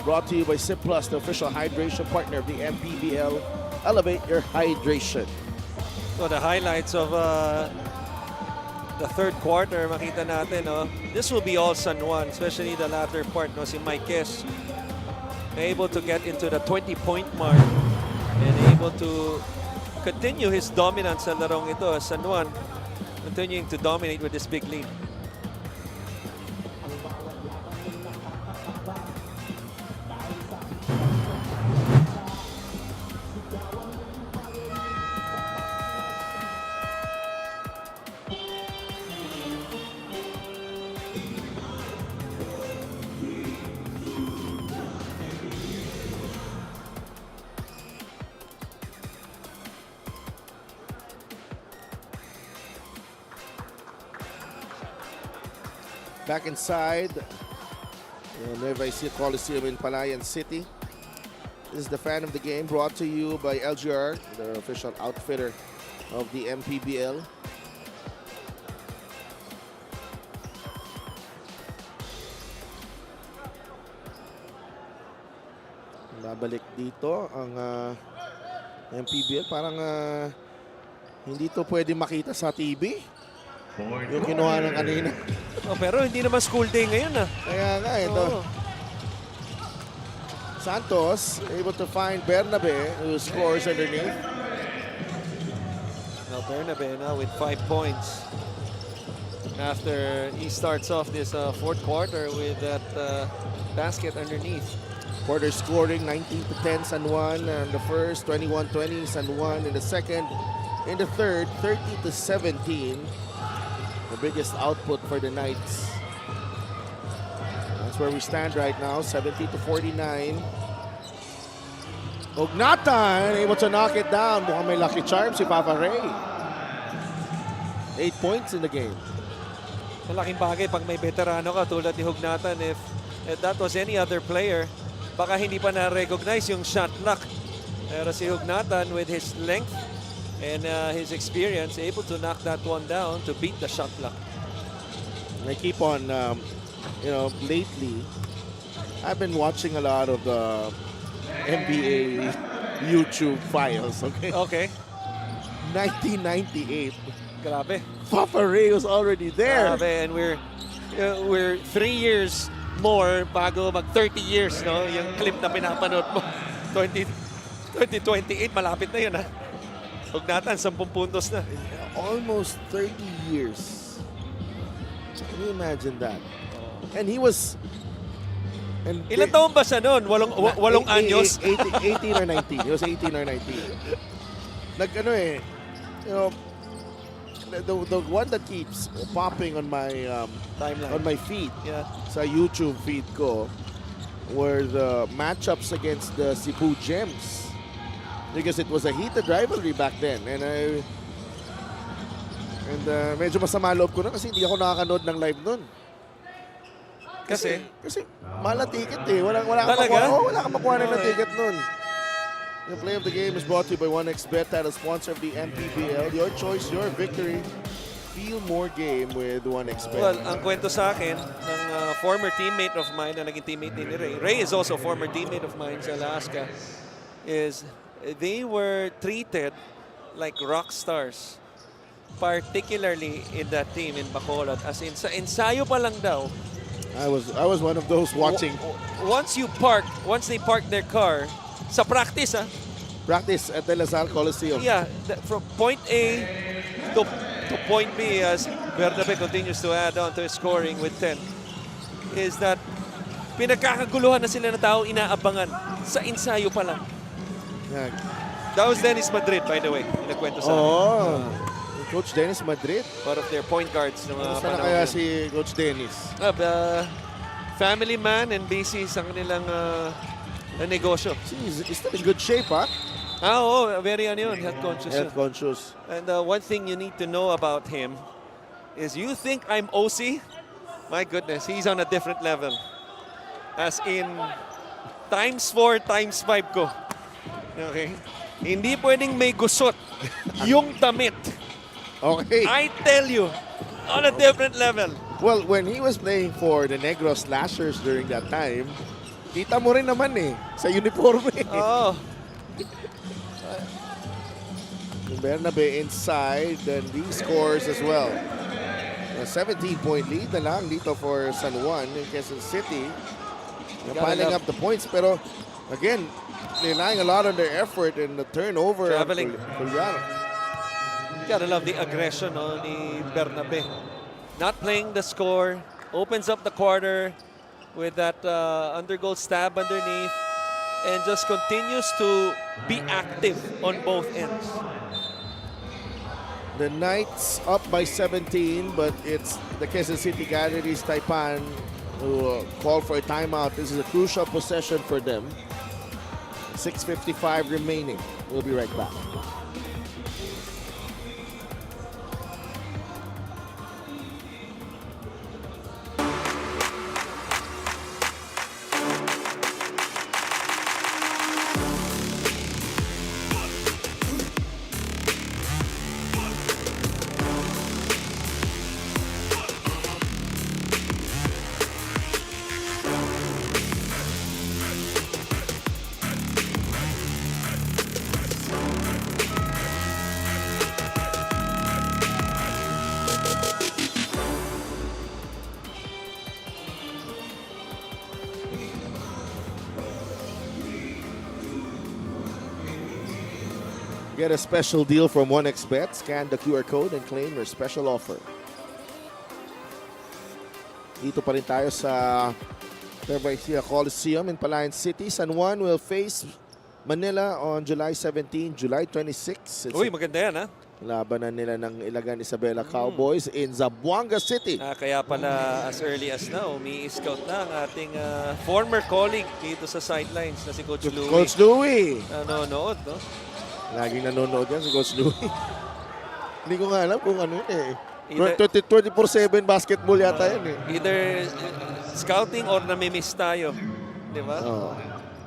brought to you by Sip Plus, the official hydration partner of the MPBL. Elevate your hydration. So the highlights of the third quarter, makita natin, this will be all San Juan, especially the latter part, si Mike Kes, able to get into the 20-point mark and able to continue his dominance sa larong ito. San Juan continuing to dominate with this big lead. Back inside Nueva Ecija Coliseum in Palayan City. This is the fan of the game brought to you by LGR, the official outfitter of the MPBL. Babalik dito ang MPBL. Parang hindi to pwede makita sa TV. Yung kinuha ng kanina. Pero hindi naman school day ngayon. Kaya nga ito. Santos able to find Bernabe who scores underneath. Now Bernabe now with 5 points. after he starts off this fourth quarter with that basket underneath. Quarter scoring 19-10 San Juan in the first, 21-20 San Juan in the second. In the third, 30-17. The biggest output for the Knights. That's where we stand right now, 70-49. Ugnatan able to knock it down. Mukhang may lucky charm si Papa Ray. 8 points in the game. Malaking bagay pag may veterano ka tulad ni Hugnatan. If that was any other player, baka hindi pa na-recognize yung shot clock. Pero si Hugnatan with his length and his experience, able to knock that one down to beat the shot clock. I keep on, lately, I've been watching a lot of the NBA YouTube files, okay? Okay. 1998. Grabe. Papa Ray was already there. Grabe, and we're 3 years more bago mag 30 years, no? Yung clip na pinapanood mo. 2028, malapit na yun, ha? Hugnatan, 10 puntos na. Almost 30 years. Can you imagine that? And he was... Ilan taon ba siya noon? Walong anyos? 18 or 19. He was 18 or 19. The one that keeps popping on my timeline, on my feed, yeah, sa YouTube feed ko, were the matchups against the Cebu Gems, because it was a heated rivalry back then, and medyo masama loob ko na kasi hindi ako nakakanood ng live nun. Kasi mahal na ticket eh. Wala kang makuha ng ticket nun. The play of the game is brought to you by 1xBet, title sponsor of the MPBL. Your choice, your victory. Feel more game with 1xBet. Well, ang kwento sa akin ng former teammate of mine na naging teammate ni Ray. Ray is also a former teammate of mine sa Alaska. Is they were treated like rock stars, particularly in that team in Bacolod. As in, sa ensayo pa lang daw. I was one of those watching. Once they park their car, sa practice, Practice at the Lasal Coliseum. Yeah, from point A to point B, as Bernabe continues to add on to his scoring with 10, is that pinagkakaguluhan na sila na tao inaabangan sa ensayo pa lang. Yeah. That was Dennis Madrid, by the way. Inakwento sa Coach Dennis Madrid. Part of their point guards. Saan kaya si Coach Dennis? Family man and busy sa kanilang negosyo. He's still in good shape, ha? Very health conscious. Health conscious. And one thing you need to know about him is, you think I'm OC? My goodness, he's on a different level. As in, ×4, ×5 ko. Okay? Hindi pwedeng may gusot yung damit. Okay. I tell you, on a different level. Well, when he was playing for the Negros Slashers during that time, kita mo rin naman sa uniforme. Bernabe inside, and he scores as well. A 17-point lead na lang dito for San Juan in Quezon City. Piling up the points, pero again, relying a lot on their effort and the turnover. Traveling. Gotta love the aggression ni Bernabe. Not playing the score, opens up the quarter with that undergoal stab underneath, and just continues to be active on both ends. The Knights up by 17, but it's the Quezon City Galleries Taipan who call for a timeout. This is a crucial possession for them. 6:55 remaining. We'll be right back. Get a special deal from 1xBet. Scan the QR code and claim your special offer. Dito pa rin tayo sa Nueva Ecija Coliseum in Palayan City. San Juan will face Manila on July 17, July 26. Uy, maganda yan, ha? Labanan nila ng Ilagan Isabela Cowboys in Zamboanga City. Kaya pala as early as now, umi-scout na ang ating former colleague dito sa sidelines na si Coach Louie. Coach Louie. Nanonood, no? Laging nanonood yan si Coach Louie. Hindi ko nga alam kung ano yun eh. Either- 24/7 basketball yata yan eh. Either scouting or namimiss tayo. Di ba? Oh.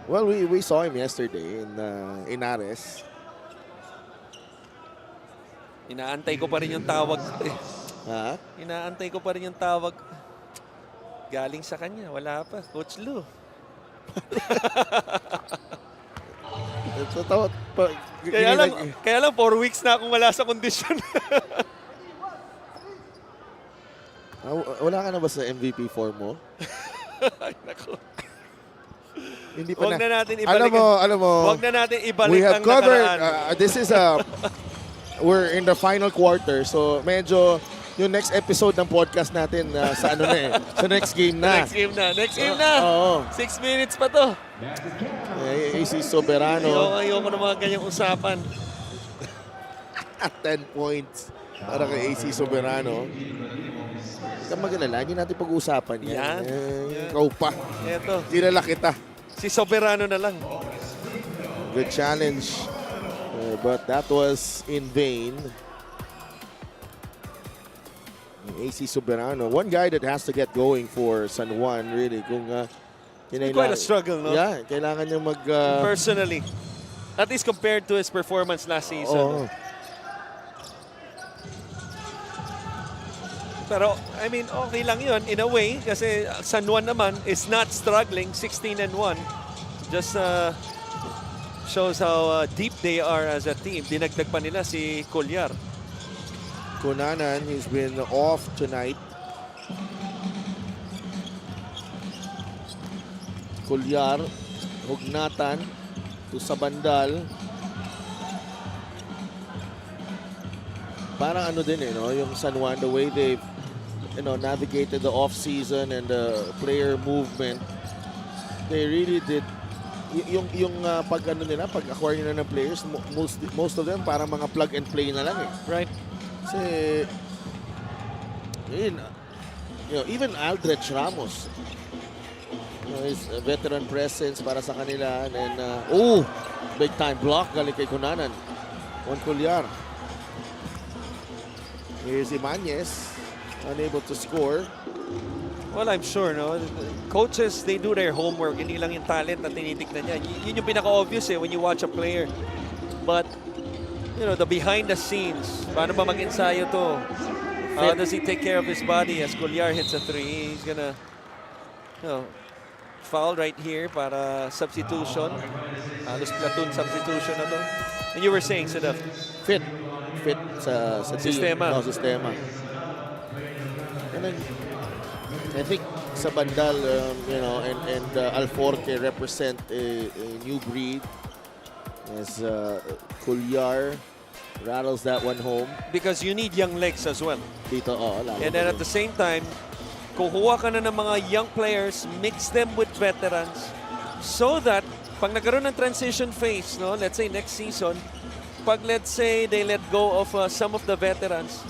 Well, we saw him yesterday in Ares. Inaantay ko pa rin yung tawag. Ha? Inaantay ko pa rin yung tawag. Galing sa kanya. Wala pa. Coach Lou. Kaya lang 4 weeks na akong wala sa kondisyon. Wala ka na ba sa MVP form mo? Ay, naku. Hindi pa Huwag na natin ibalik. Alam mo. Huwag na natin ibalik We have ang covered. nakaraan. This is we're in the final quarter. So medyo yung next episode ng podcast natin sa ano na eh. Sa next game na. Next game na. Next game na. Oo. 6 minutes pa to. AC Soberano. Ayoko ng mga ganyang usapan. At 10 points para kay AC Soberano. Huwag kang mag-alala, hindi natin pag-uusapan yan. Yan. Ikaw pa. Eto. Kilala kita. Si Soberano na lang. Good challenge. But that was in vain. AC Soberano. One guy that has to get going for San Juan, really. Kung, Quite a struggle, no? Yeah, kailangan niya mag... Personally. At least compared to his performance last season. Oh. Pero, I mean, okay lang yun in a way kasi San Juan naman is not struggling, 16-1. Just shows how deep they are as a team. Dinagdag pa nila si Colyar. Kunanan, he's been off tonight. Colyar, Hugnatan, to Sabandal. Parang ano din eh, no? Yung San Juan, the way they've navigated the off-season and the player movement, they really did. Yung pag ano nila, pag acquire nila ng players, most of them parang mga plug and play na lang eh. Right. Kasi even Aldrich Ramos, his veteran presence para sa kanila, and big time block galing kay Kunanan. Juan Colyar. Here's Ibanez, unable to score. Well, I'm sure, no? Coaches, they do their homework. Hindi lang yung talent na tinitignan niya. Yun yung pinaka-obvious when you watch a player. But, the behind the scenes, paano ba mag-ensayo to? How does he take care of his body as Colyar hits a 3? He's gonna, foul right here para substitution. Halos platoon substitution na to. And you were saying, Sadaf? Fit sa Sistema. team. Sistema. And then, I think sa bandal, and Alforque represent a new breed as Colyar rattles that one home. Because you need young legs as well. Dito, and then at the same time, kukuha ka na ng mga young players, mix them with veterans, so that pag nagkaroon ng transition phase, let's say next season, pag let's say they let go of some of the veterans,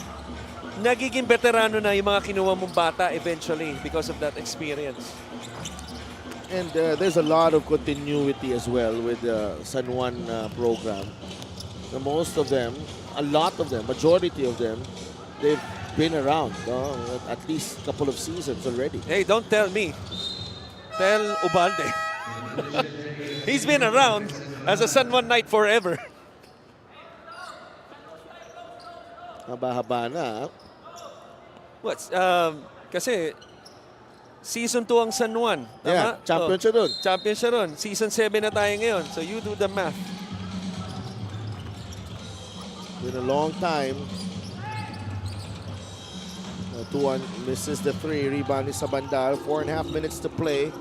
nagiging veterano na yung mga kinuha mong bata eventually because of that experience. And there's a lot of continuity as well with the San Juan program. Most of them, a lot of them, majority of them, they've been around at least a couple of seasons already. Hey, don't tell me. Tell Ubalde. He's been around as a San Juan Knight forever. Haba-haba na. Kasi season 2 ang San Juan. Tama? Yeah, champion siya dun. Champion siya dun. Season 7 na tayo ngayon. So you do the math. Been a long time. 2-1 misses the 3. Rebound ni Sabandal. 4.5 minutes to play.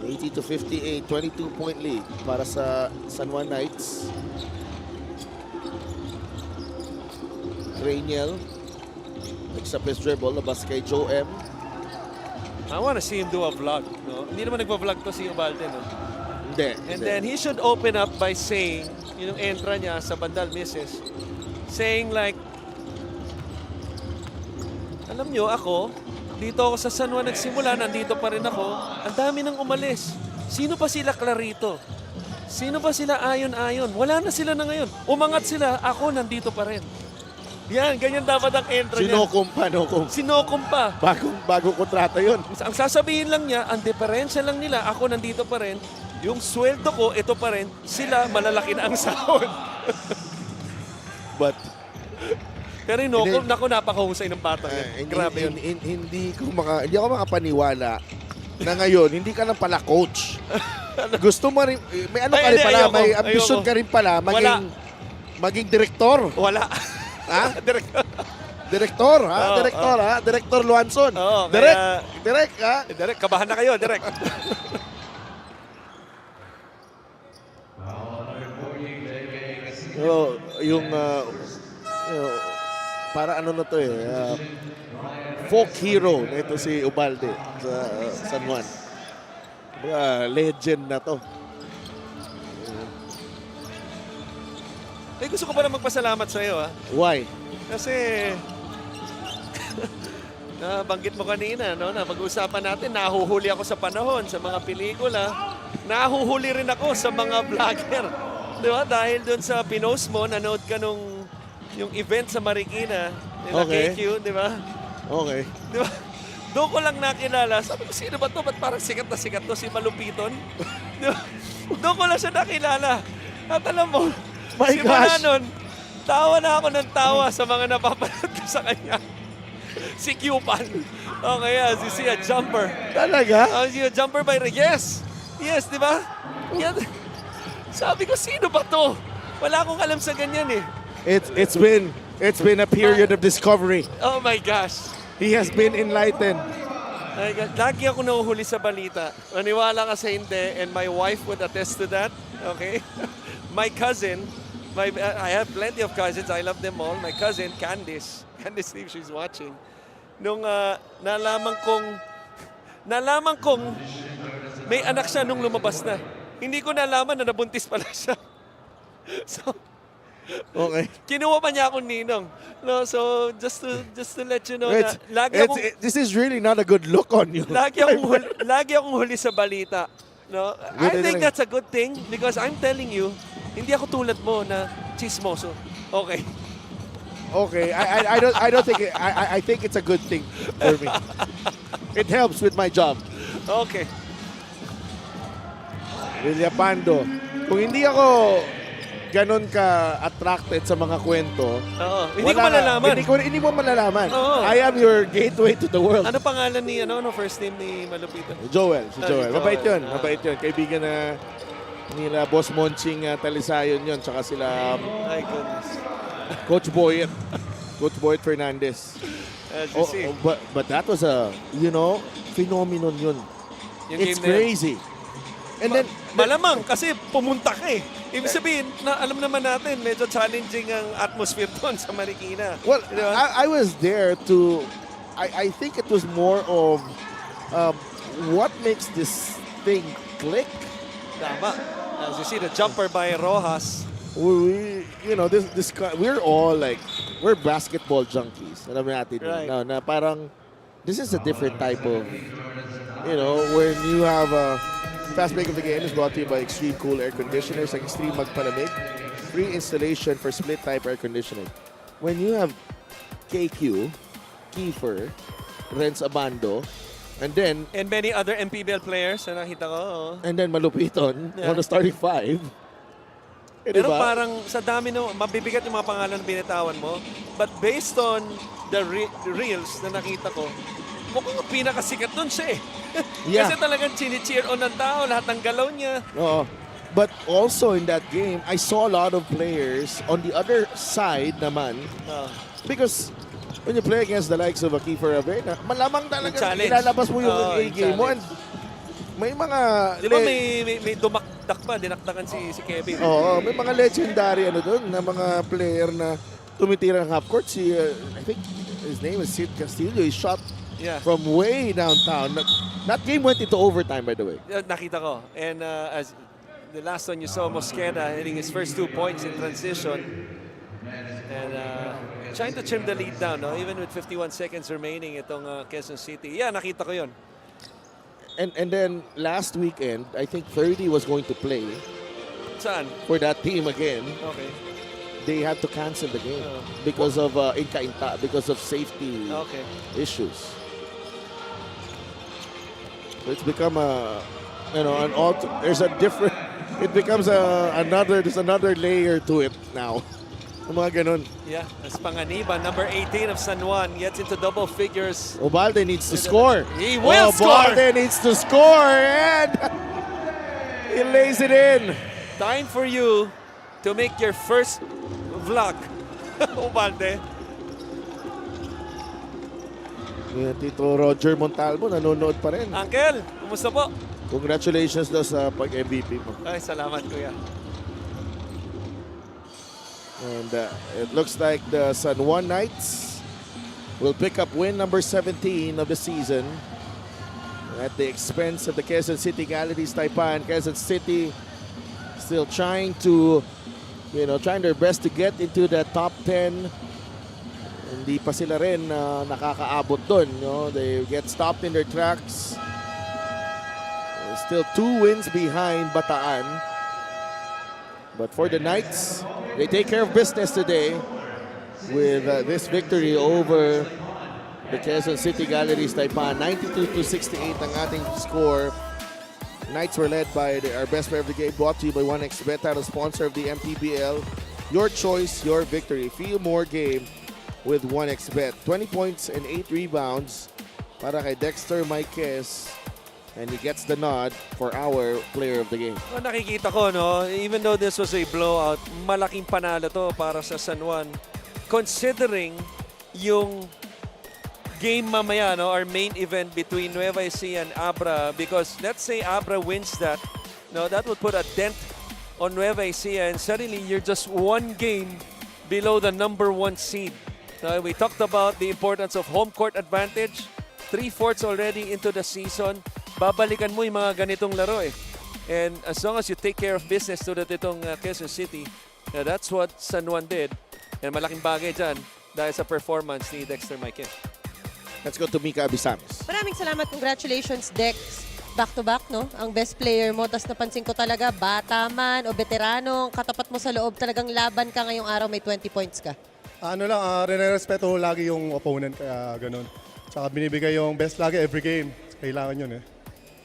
80-58. 22-point lead para sa San Juan Knights. Rainiel. Next up is dribble, labas kay Joe M. I want to see him do a vlog. No? Hindi naman nagpa-vlog to si Ubalde. No? Hindi. And then he should open up by saying, yung entra niya sa bandal misses, saying like, alam nyo, ako, dito ako sa San Juan nagsimula, nandito pa rin ako. Ang dami nang umalis. Sino pa sila Clarito? Sino pa sila Ayon-Ayon? Wala na sila na ngayon. Umangat sila, ako nandito pa rin. Yan, ganyan dapat ang entra niya. Sinokum pa. Bagong kontrata yun. Ang sasabihin lang niya, ang diferensya lang nila, ako nandito pa rin. Yung sweldo ko, ito pa rin. Sila, malalaki na ang sahod. But pero inokom, naku, napakahusay ng batang yan. Grabe yun. Hindi ako makapaniwala na ngayon, hindi ka lang pala coach. Gusto mo rin, may ano ka rin pala, may ambisyon ka rin pala, maging direktor. Wala. Ha? Direktor, ha? Oo, Direktor, ha? Direktor Luanson. Oo, Direk, ha? Direk, kabahan na kayo, Direk. Para ano na to folk hero na ito si Ubalde sa San Juan. Legend na to. Gusto ko pala magpasalamat sa iyo, ha? Why? Kasi nabanggit mo kanina, no, na pag-uusapan natin, nahuhuli ako sa panahon, sa mga pelikula. Nahuhuli rin ako sa mga vlogger. Di ba? Dahil doon sa pinost mo, nanood ka yung event sa Marikina, nila KQ, di ba? Okay. Di ba? Doon ko lang nakilala. Sabi ko, sino ba to? Ba't parang sikat na sikat to si Malupiton? Di ba? Doon ko lang siya nakilala. At alam mo, simula nun, tawa na ako ng tawa sa mga napapanood ko sa kanya. Si Cupan. Okay, si Sia Jumper. Talaga? Si Sia Jumper by Yes! Yes, di ba? Yan. Sabi ko, sino ba to? Wala akong alam sa ganyan eh. It's been a period of discovery. Oh my gosh. He has been enlightened. Lagi ako nahuhuli sa balita. Maniwala ka sa hindi, and my wife would attest to that. Okay? My cousin, I have plenty of cousins. I love them all. My cousin, Candice, if she's watching. Nung nalaman kong may anak siya nung lumabas na. Hindi ko nalaman na nabuntis pala siya. So, okay. Kinuha pa niya akong ninong. No, so just to let you know na this is really not a good look on you. Lagi akong huli sa balita. No? I think that's a good thing because I'm telling you, hindi ako tulad mo na chismoso. Okay. Okay, I don't think I think it's a good thing for me. It helps with my job. Okay. Villapando. Kung hindi ako ganon ka-attracted sa mga kwento, hindi ko malalaman. Hindi mo malalaman. Oo. I am your gateway to the world. Ano pangalan ni, first name ni Malupito? Joel. Si Joel. Mabait yun. Mabait yun. Kaibigan na nila Boss Monching Talisayon yun. Tsaka sila My goodness. Coach Boyet Fernandez. As you see. But that was a, phenomenon yun. It's crazy. And then, malamang kasi pumunta ka eh. Ibig sabihin, na alam naman natin, medyo challenging ang atmosphere doon sa Marikina. Well, I was there to, I think it was more of what makes this thing click. Tama. As you see, the jumper by Rojas. We're all like, we're basketball junkies. Alam natin. Right. Na parang, this is a different type of, when you have a, Fast Break of the Game is brought to you by Extreme Cool Air Conditioners, like Extreme Magpalamig. Free installation for split-type air conditioning. When you have KQ, Kiefer, Renz Abando, and many other MPBL players na nakita ko. And then Malupiton on the starting five. Pero parang sa dami mabibigat yung mga pangalan na binitawan mo. But based on the reels na nakita ko, mukhang pinakasikat nun siya eh. Yeah. Kasi talagang chini-cheer on ng tao, lahat ng galaw niya. But also in that game, I saw a lot of players on the other side naman. Because when you play against the likes of Kiefer Avena, malamang talaga ilalabas mo yung A-game mo. And may mga... Di ba may dumakdak pa, dinakdakan si Kevin? Oo, may mga legendary doon na mga player na tumitira ng half court. I think his name is Sid Castillo. He shot Yeah. from way downtown. That game went into overtime, by the way. Nakita ko. And as the last one you saw, Mosqueda hitting his first 2 points in transition. And trying to trim the lead down, no? Even with 51 seconds remaining itong Quezon City. Yeah, nakita ko yun. And then last weekend, I think 30 was going to play Saan? for that team again. Okay. They had to cancel the game because of inka-inta, because of safety Okay. issues. So it's become a, an there's a different, it becomes there's another layer to it now. Yung mga ganun. Yeah, as Panganiban, number 18 of San Juan, gets into double figures. Obalde needs to score. He will score! Obalde needs to score, and he lays it in. Time for you to make your first vlog. Obalde. Yeah, Tito Roger Montalvo, nanonood pa rin. Uncle, kumusta po? Congratulations daw sa pag-MVP mo. Ay, salamat kuya. And it looks like the San Juan Knights will pick up win number 17 of the season at the expense of the Quezon City Galleries Taipan. Quezon City still trying to, trying their best to get into the top 10. Hindi pa sila rin nakakaabot doon. They get stopped in their tracks. Still 2 wins behind Bataan. But for the Knights, they take care of business today with this victory over the Quezon City Galleries Taipan. 92-68 ang ating score. Knights were led by our best player of the game, brought to you by 1xBet, title sponsor of the MPBL. Your choice, your victory. Feel more game with 1xBet. 20 points and 8 rebounds para kay Dexter Maiquez. And he gets the nod for our player of the game. Nakikita ko, even though this was a blowout, malaking panalo to para sa San Juan. Considering yung game mamaya, our main event between Nueva Ecija and Abra, because let's say Abra wins that, that would put a dent on Nueva Ecija, and suddenly you're just 1 game below the number 1 seed. We talked about the importance of home court advantage. 3/4 already into the season. Babalikan mo yung mga ganitong laro eh. And as long as you take care of business tulad itong Quezon City, that's what San Juan did. And malaking bagay dyan dahil sa performance ni Dexter Maiquez. Let's go to Mika Abisamis. Maraming salamat. Congratulations, Dex. Back-to-back, no? Ang best player mo. Tapos napansin ko talaga, bata man o veterano, katapat mo sa loob, talagang laban ka ngayong araw, may 20 points ka. Rene-respeto ko lagi yung opponent, kaya ganun. Tsaka binibigay yung best lagi every game. Kailangan yun eh.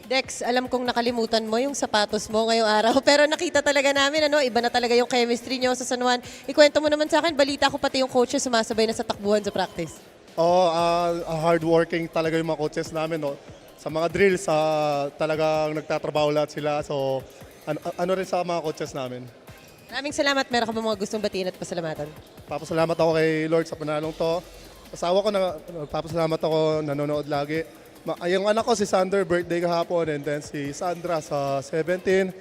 Dex, alam kong nakalimutan mo yung sapatos mo ngayong araw. Pero nakita talaga namin, iba na talaga yung chemistry nyo sa San Juan. Ikwento mo naman sa akin, balita ko pati yung coaches sumasabay na sa takbuhan sa practice. Hardworking talaga yung mga coaches namin. Sa mga drills, talagang nagtatrabaho lahat sila. So, ano rin sa mga coaches namin. Maraming salamat. Meron ka ba mga gustong batiin at pasalamatan? Papasalamat ako kay Lord sa panalong to. Asawa ko, nagpapasalamat ako, nanonood lagi. Yung anak ko si Sander, birthday kahapon, and then si Sandra sa 17.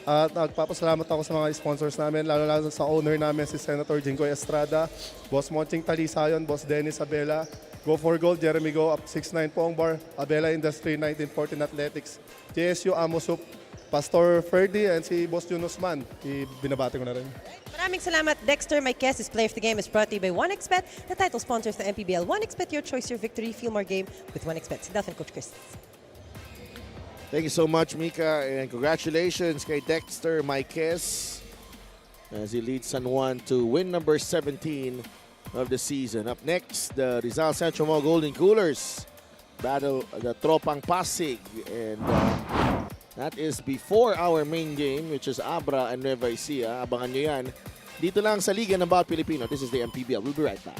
At nagpapasalamat ako sa mga sponsors namin, lalo sa owner namin, si Senator Jinggoy Estrada, Boss Monching Talisayon, Boss Dennis Abela, Go for Gold, Jeremy Go, up 6'9 Pong Bar, Abela Industry, 1914 Athletics, JSU Amosup, Pastor Ferdy, and si Boss Yunus Man. Binabati ko na rin. Maraming salamat. Dexter Maiquez, his player of the game, is brought to you by 1xBet, the title sponsors the MPBL. 1xBet, your choice, your victory. Feel more game with 1xBet. Si Delphin, Coach Chris. Thank you so much, Mika, and congratulations kay Dexter Maiquez as he leads San Juan to win number 17 of the season. Up next, the Rizal Central Mall Golden Coolers battle the Tropang Pasig, and that is before our main game, which is Abra and Nueva Ecija. Abangan nyo yan dito lang sa Liga ng Bawat Pilipino. This is the MPBL. We'll be right back.